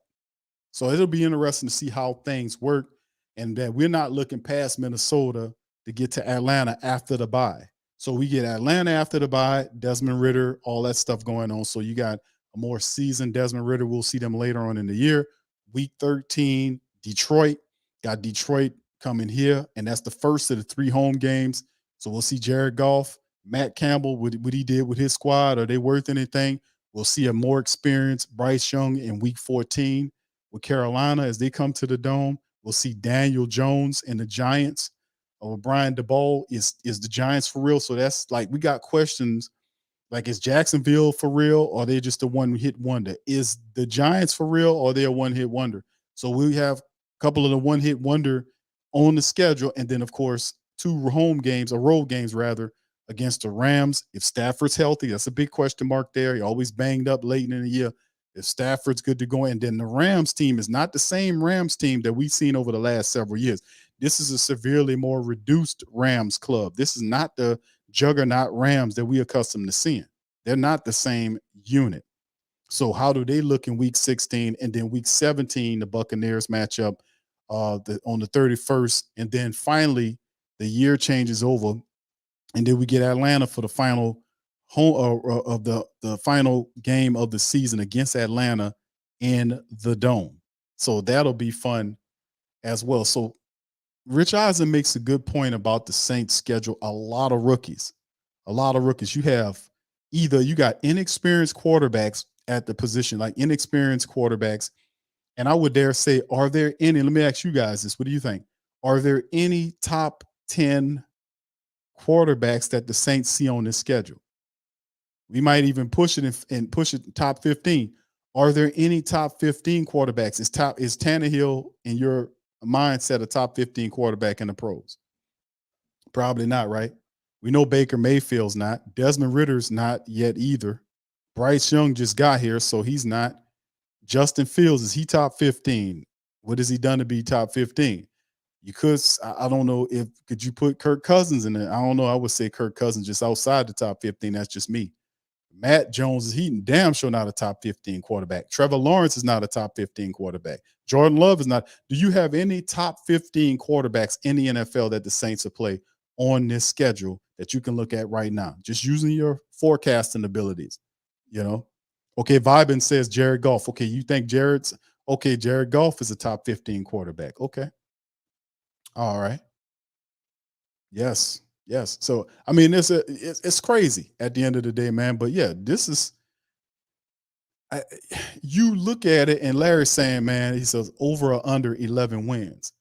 So it'll be interesting to see how things work, and that we're not looking past Minnesota to get to Atlanta after the bye. So we get Atlanta after the bye, Desmond Ridder, all that stuff going on. So you got a more seasoned Desmond Ridder. We'll see them later on in the year. Week 13, Detroit. Got Detroit coming here, and that's the first of the 3 home games. So we'll see Jared Goff, Matt Campbell, what he did with his squad. Are they worth anything? We'll see a more experienced Bryce Young in week 14 with Carolina as they come to the Dome. We'll see Daniel Jones and the Giants. Brian DeBall is the Giants for real. So that's like, we got questions like, is Jacksonville for real, or are they just a one-hit wonder? Is the Giants for real, or are they a one-hit wonder? So we have a couple of the one-hit wonder on the schedule, and then, of course, 2 road games rather, against the Rams. If Stafford's healthy, that's a big question mark there. He always banged up late in the year. If Stafford's good to go, and then the Rams team is not the same Rams team that we've seen over the last several years. This is a severely more reduced Rams club. This is not the juggernaut Rams that we accustomed to seeing. They're not the same unit. So how do they look in week 16? And then week 17, the Buccaneers match up on the 31st. And then finally, the year changes over. And then we get Atlanta for the final home of the final game of the season against Atlanta in the Dome. So that'll be fun as well. So Rich Eisen makes a good point about the Saints schedule. A lot of rookies. You got inexperienced quarterbacks at the position, like inexperienced quarterbacks. And I would dare say, are there any, let me ask you guys this, what do you think? Are there any top 10 quarterbacks that the Saints see on this schedule? We might even push it and push it top 15. Are there any top 15 quarterbacks? Is Tannehill in your mindset a top 15 quarterback in the pros? Probably not, right? We know Baker Mayfield's not. Desmond Ridder's not yet either. Bryce Young just got here, so he's not. Justin Fields, is he top 15? What has he done to be top 15? You could, I don't know could you put Kirk Cousins in there? I don't know. I would say Kirk Cousins just outside the top 15. That's just me. Matt Jones, he damn sure not a top 15 quarterback. Trevor Lawrence is not a top 15 quarterback. Jordan Love is not. Do you have any top 15 quarterbacks in the NFL that the Saints will play on this schedule that you can look at right now? Just using your forecasting abilities, Okay, Vibin says Jared Goff. Okay, you think Jared Goff is a top 15 quarterback. Okay. All right. Yes. Yes. So I mean, it's crazy at the end of the day, man. But yeah, this is you look at it, and Larry's saying, man, he says over or under 11 wins.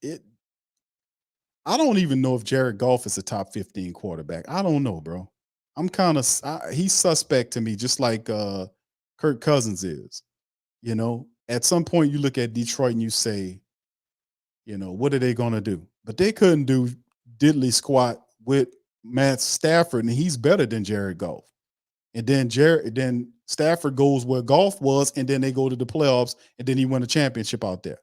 I don't even know if Jared Goff is a top 15 quarterback. I don't know, bro. I'm kind of he's suspect to me, just like Kirk Cousins is. You know, at some point you look at Detroit and you say, you know, what are they going to do? But they couldn't do diddly squat with Matt Stafford, and he's better than Jared Goff. And then Stafford goes where Goff was, and then they go to the playoffs, and then he won a championship out there.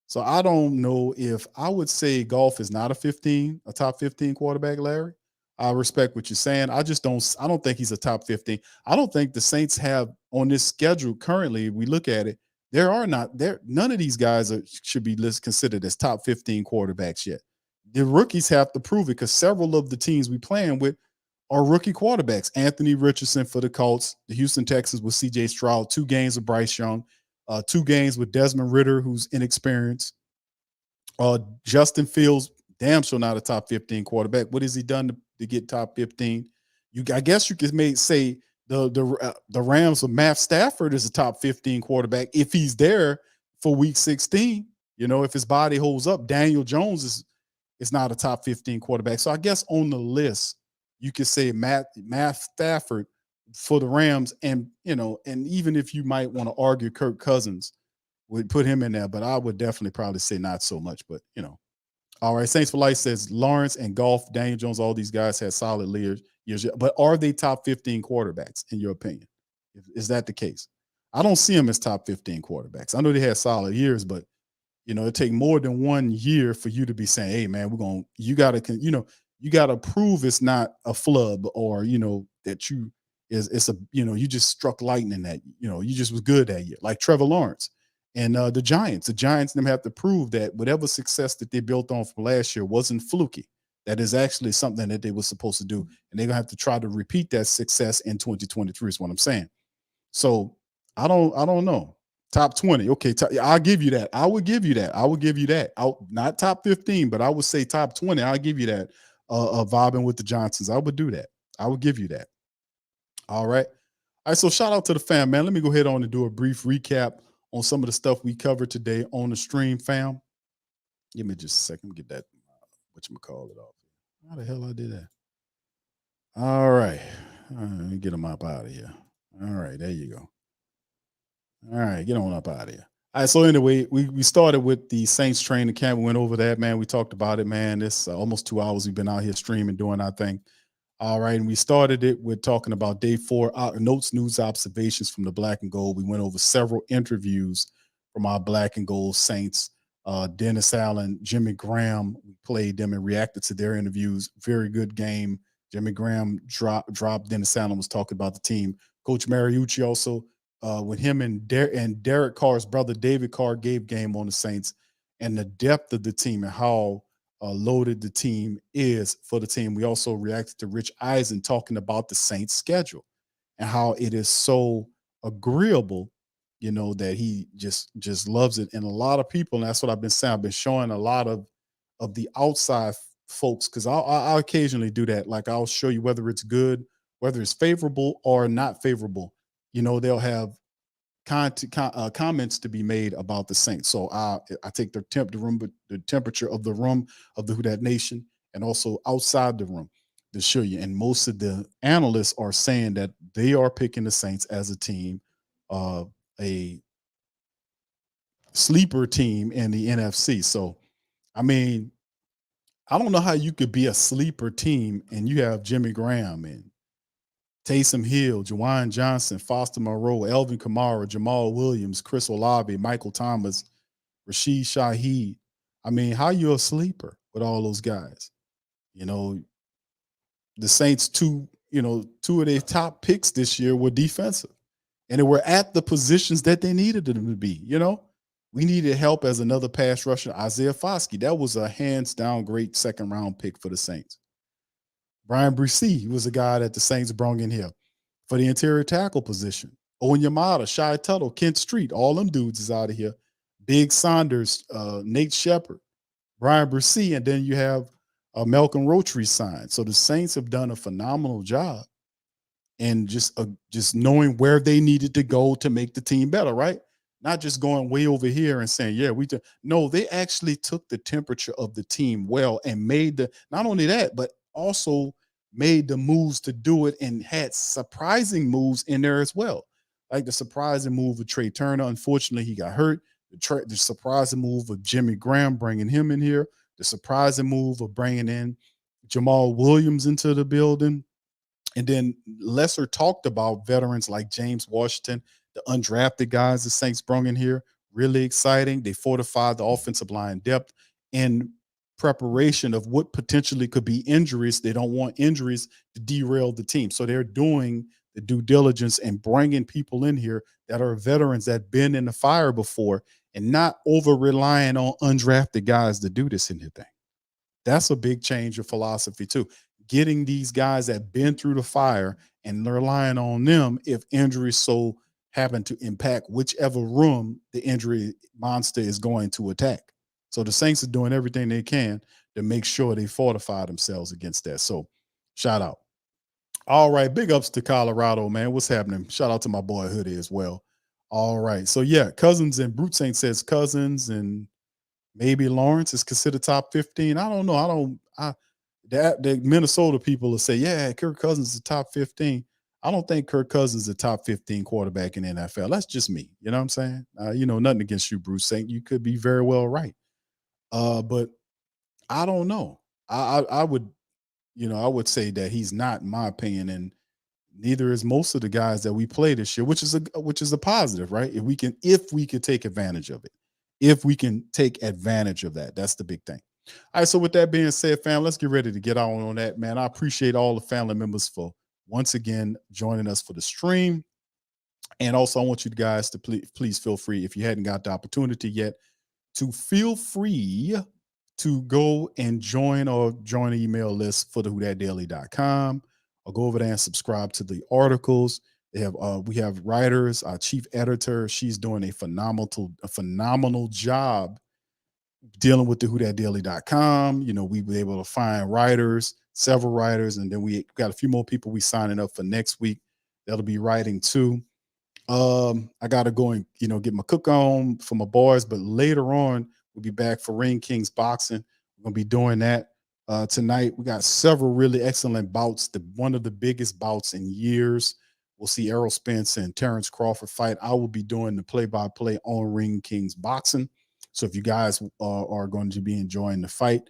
So I don't know if I would say Goff is not a top 15 quarterback, Larry. I respect what you're saying. I don't think he's a top 15. I don't think the Saints have on this schedule currently, we look at it, none of these guys should be considered as top 15 quarterbacks yet. The rookies have to prove it because several of the teams we playing with are rookie quarterbacks. Anthony Richardson for the Colts, the Houston Texans with CJ Stroud, 2 games with Bryce Young, 2 games with Desmond Ritter, who's inexperienced. Justin Fields, damn sure not a top 15 quarterback. What has he done to get top 15? I guess you could say the Rams with Matt Stafford is a top 15 quarterback if he's there for week 16. You know, if his body holds up. Daniel Jones is not a top 15 quarterback. So I guess on the list, you could say Matt Stafford for the Rams, and even if you might want to argue Kirk Cousins would put him in there, but I would definitely probably say not so much. But all right. Saints for Life says Lawrence and Goff, Daniel Jones, all these guys had solid years, but are they top 15 quarterbacks in your opinion? Is that the case? I don't see them as top 15 quarterbacks. I know they had solid years, but it take more than 1 year for you to be saying, hey man, you gotta prove it's not a flub, or that you just struck lightning that you just was good that year, like Trevor Lawrence and the Giants. The Giants them have to prove that whatever success that they built on from last year wasn't fluky. That is actually something that they were supposed to do, and they're gonna have to try to repeat that success in 2023. Is what I'm saying. So I don't know. Top 20. Okay, I'll give you that. I would give you that. Not top 15, but I would say top 20. I'll give you that. Vibing with the Johnsons. I would do that. I would give you that. All right. All right. So shout out to the fam, man. Let me go ahead on and do a brief recap on some of the stuff we covered today on the stream, fam. Give me just a second. Get that whatchamacallit off. How the hell I did that? All right. Let me get them up out of here. All right. There you go. All right, get on up out of here. All right, so anyway, we started with the Saints training camp. We went over that, man. We talked about it, man. It's almost 2 hours we've been out here streaming, doing our thing. All right, and we started it with talking about day 4, notes, news, observations from the Black and Gold. We went over several interviews from our Black and Gold Saints. Dennis Allen, Jimmy Graham, we played them and reacted to their interviews. Very good game. Jimmy Graham dropped. Dennis Allen was talking about the team. Coach Mariucci also, with him and Derek Carr's brother David Carr gave game on the Saints and the depth of the team and how loaded the team is for the team. We also reacted to Rich Eisen talking about the Saints schedule and how it is so agreeable, that he just loves it. And a lot of people, and that's what I've been saying, I've been showing a lot of the outside folks, because I'll occasionally do that. Like I'll show you whether it's good, whether it's favorable or not favorable. They'll have comments to be made about the Saints. So I take the temperature of the room of the Who Dat Nation, and also outside the room to show you. And most of the analysts are saying that they are picking the Saints as a team, a sleeper team in the NFC. So, I mean, I don't know how you could be a sleeper team and you have Jimmy Graham and Taysom Hill, Juwan Johnson, Foster Moreau, Elvin Kamara, Jamal Williams, Chris Olave, Michael Thomas, Rashid Shaheed. I mean, how you a sleeper with all those guys? The Saints, two of their top picks this year were defensive, and they were at the positions that they needed them to be. We needed help as another pass rusher, Isaiah Foskey. That was a hands down great 2nd round pick for the Saints. Brian Bresee was a guy that the Saints brought in here for the interior tackle position. Owen Yamada, Shai Tuttle, Kent Street, all them dudes is out of here. Big Saunders, Nate Shepard, Brian Bresee, and then you have Malcolm Roach resigned. So the Saints have done a phenomenal job and just knowing where they needed to go to make the team better, right? Not just going way over here and saying, yeah, no, they actually took the temperature of the team well and made not only that, but also made the moves to do it and had surprising moves in there as well. Like the surprising move of Trey Turner. Unfortunately, he got hurt. The surprising move of Jimmy Graham, bringing him in here. The surprising move of bringing in Jamal Williams into the building. And then lesser talked about veterans like James Washington, the undrafted guys the Saints brought in here. Really exciting. They fortified the offensive line depth in preparation of what potentially could be injuries. They don't want injuries to derail the team. So they're doing the due diligence and bringing people in here that are veterans that been in the fire before and not over relying on undrafted guys to do this anything. That's a big change of philosophy too. Getting these guys that been through the fire and relying on them if injuries so happen to impact whichever room the injury monster is going to attack. So the Saints are doing everything they can to make sure they fortify themselves against that. So shout out. All right, big ups to Colorado, man. What's happening? Shout out to my boy Hoodie as well. All right. So yeah, Cousins and Brute Saint says Cousins and maybe Lawrence is considered top 15. I don't know. The Minnesota people will say, yeah, Kirk Cousins is the top 15. I don't think Kirk Cousins is a top 15 quarterback in the NFL. That's just me. You know what I'm saying? Nothing against you, Bruce Saint. You could be very well right. But I don't know. I would say that he's not, in my opinion, and neither is most of the guys that we play this year, which is a positive, right? If we could take advantage of it. If we can take advantage of that, that's the big thing. All right, so with that being said, fam, let's get ready to get on that, man. I appreciate all the family members for once again joining us for the stream. And also, I want you guys to please feel free, if you hadn't got the opportunity yet, to feel free to go and join the email list for the whothatdaily.com or go over there and subscribe to the articles. We have writers, our chief editor. She's doing a phenomenal job dealing with the whothatdaily.com. We were able to find several writers, and then we got a few more people we signing up for next week that'll be writing too. I gotta go and get my cook on for my boys, but later on we'll be back for Ring Kings boxing. We're gonna be doing that tonight. We got several really excellent bouts. One of the biggest bouts in years. We'll see Errol Spence and Terrence Crawford fight. I will be doing the play-by-play on Ring Kings boxing. So if you guys are going to be enjoying the fight,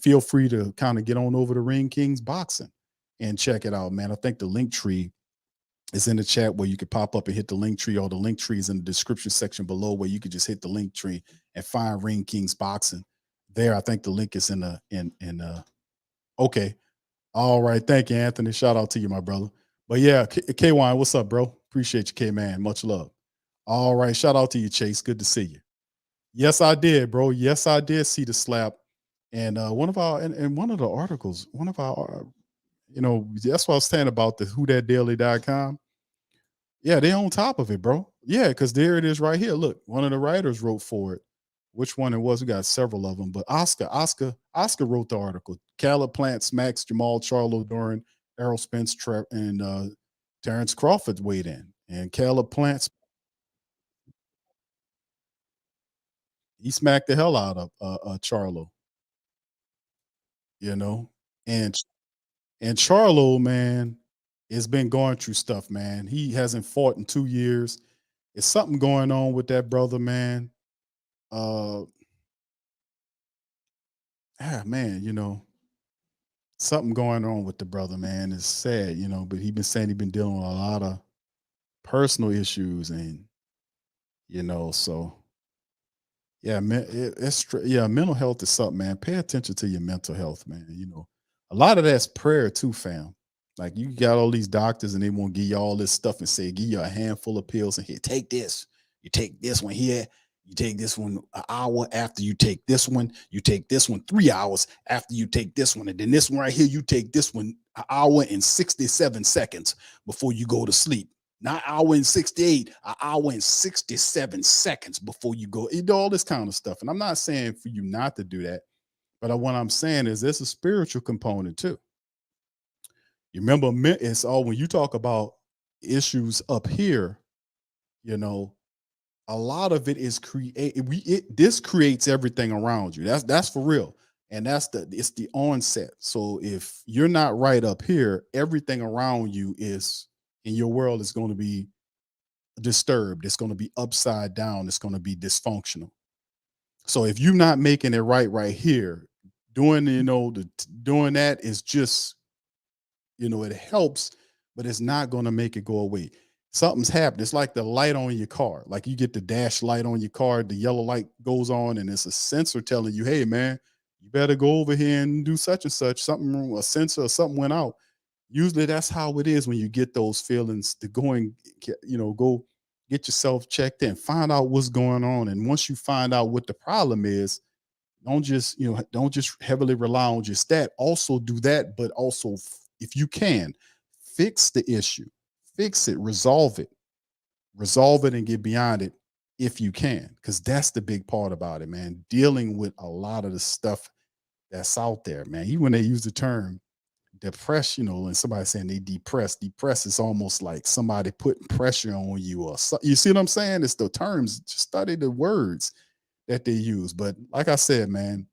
feel free to kind of get on over to Ring Kings boxing and check it out, man. I think the link tree is in the chat where you could pop up and hit the link tree, or the link tree is in the description section below where you could just hit the link tree and find Ring Kings boxing. There, I think the link is okay. All right. Thank you, Anthony. Shout out to you, my brother. But yeah, K-Wine, what's up, bro? Appreciate you, K-Man. Much love. All right. Shout out to you, Chase. Good to see you. Yes, I did, bro. Yes, I did see the slap. And one of the articles, that's what I was saying about the whothatdaily.com. Yeah, they on top of it, bro. Yeah, because there it is right here. Look, one of the writers wrote for it. Which one it was? We got several of them, but Oscar wrote the article. Caleb Plant smacks Jamal Charlo during Errol Spence and Terrence Crawford weighed in, and Caleb Plant he smacked the hell out of Charlo, and Charlo, man, has been going through stuff, man. He hasn't fought in 2 years. It's something going on with that brother, man. Man, something going on with the brother, man. It's sad, but he's been saying he's been dealing with a lot of personal issues, and so yeah, man, mental health is something, man. Pay attention to your mental health, man. A lot of that's prayer too, fam. Like, you got all these doctors and they want to give you all this stuff and say, give you a handful of pills and here, take this. You take this one here. You take this one an hour after you take this one. You take this one 3 hours after you take this one. And then this one right here, you take this one an hour and 67 seconds before you go to sleep. Not hour and 68, an hour and 67 seconds before you go. You do all this kind of stuff. And I'm not saying for you not to do that, But what I'm saying is there's a spiritual component too. You remember, it's all when you talk about issues up here, you know, a lot of it is this creates everything around you. That's for real. And it's the onset. So if you're not right up here, everything around you is in your world is going to be disturbed. It's going to be upside down. It's going to be dysfunctional. So if you're not making it right here, doing doing that is just, it helps, but it's not going to make it go away. Something's happened. It's like the light on your car. Like you get the dash light on your car, the yellow light goes on, and it's a sensor telling you, hey man, you better go over here and do such and such. Something, a sensor or something went out. Usually that's how it is when you get those feelings to go get yourself checked in, find out what's going on. And once you find out what the problem is, don't just heavily rely on just that. Also do that, but also if you can, fix the issue, fix it, resolve it and get beyond it if you can. Because that's the big part about it, man. Dealing with a lot of the stuff that's out there, man. Even when they use the term depress, and somebody saying they depress is almost like somebody putting pressure on you or something. You see what I'm saying? It's the terms, just study the words that they use. But like I said, man,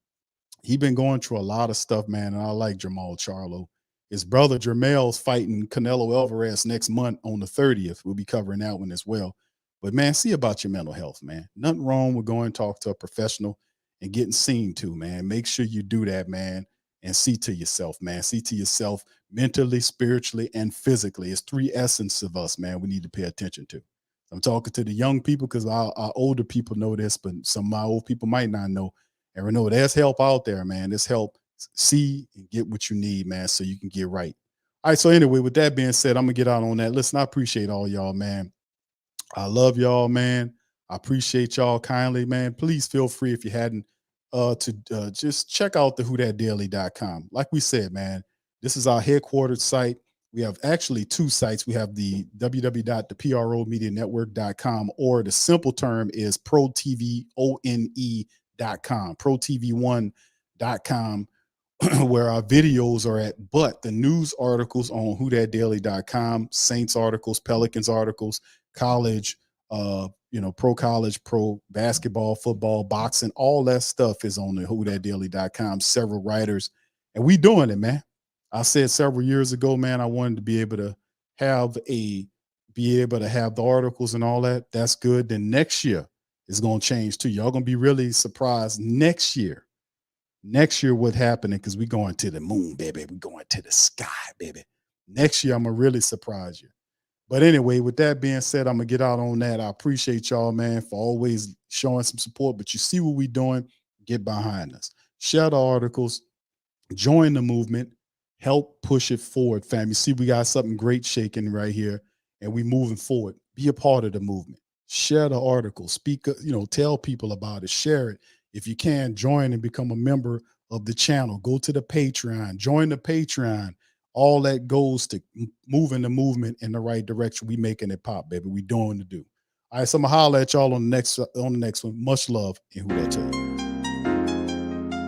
he been going through a lot of stuff, man. And I like Jamal Charlo. His brother Jermel's fighting Canelo Alvarez next month on the 30th. We'll be covering that one as well. But man, see about your mental health, man. Nothing wrong with going and talk to a professional and getting seen to, man. Make sure you do that, man. And see to yourself, man. See to yourself mentally, spiritually, and physically. It's 3 essence of us, man, we need to pay attention to. I'm talking to the young people because our older people know this, but some of my old people might not know. And we know there's help out there, man. There's help. See and get what you need, man, so you can get right. All right. So anyway, with that being said, I'm gonna get out on that. Listen, I appreciate all y'all, man. I love y'all, man. I appreciate y'all kindly, man. Please feel free if you hadn't to just check out the whothatdaily.com. Like we said, man, this is our headquartered site. We have actually 2 sites. We have the www.thepromedianetwork.com, or the simple term is protvone.com, protv1.com, where our videos are at. But the news articles on whothatdaily.com, Saints articles, Pelicans articles, college, pro college, pro basketball, football, boxing, all that stuff is on the whothatdaily.com. Several writers, and we doing it, man. I said several years ago, man, I wanted to be able to have the articles and all that. That's good. Then next year is going to change too. Y'all going to be really surprised next year what happening, because we going to the moon, baby. We going to the sky, baby. Next year, I'm going to really surprise you. But anyway, with that being said, I'm going to get out on that. I appreciate y'all, man, for always showing some support. But you see what we doing, get behind us. Share the articles, join the movement, help push it forward, fam. You see we got something great shaking right here, and we moving forward. Be a part of the movement. Share the article. Speak, tell people about it. Share it. If you can, join and become a member of the channel. Go to the Patreon. Join the Patreon. All that goes to moving the movement in the right direction. We making it pop, baby. We doing the do. All right, so I'm gonna holler at y'all on the next one. Much love, and who that tell you.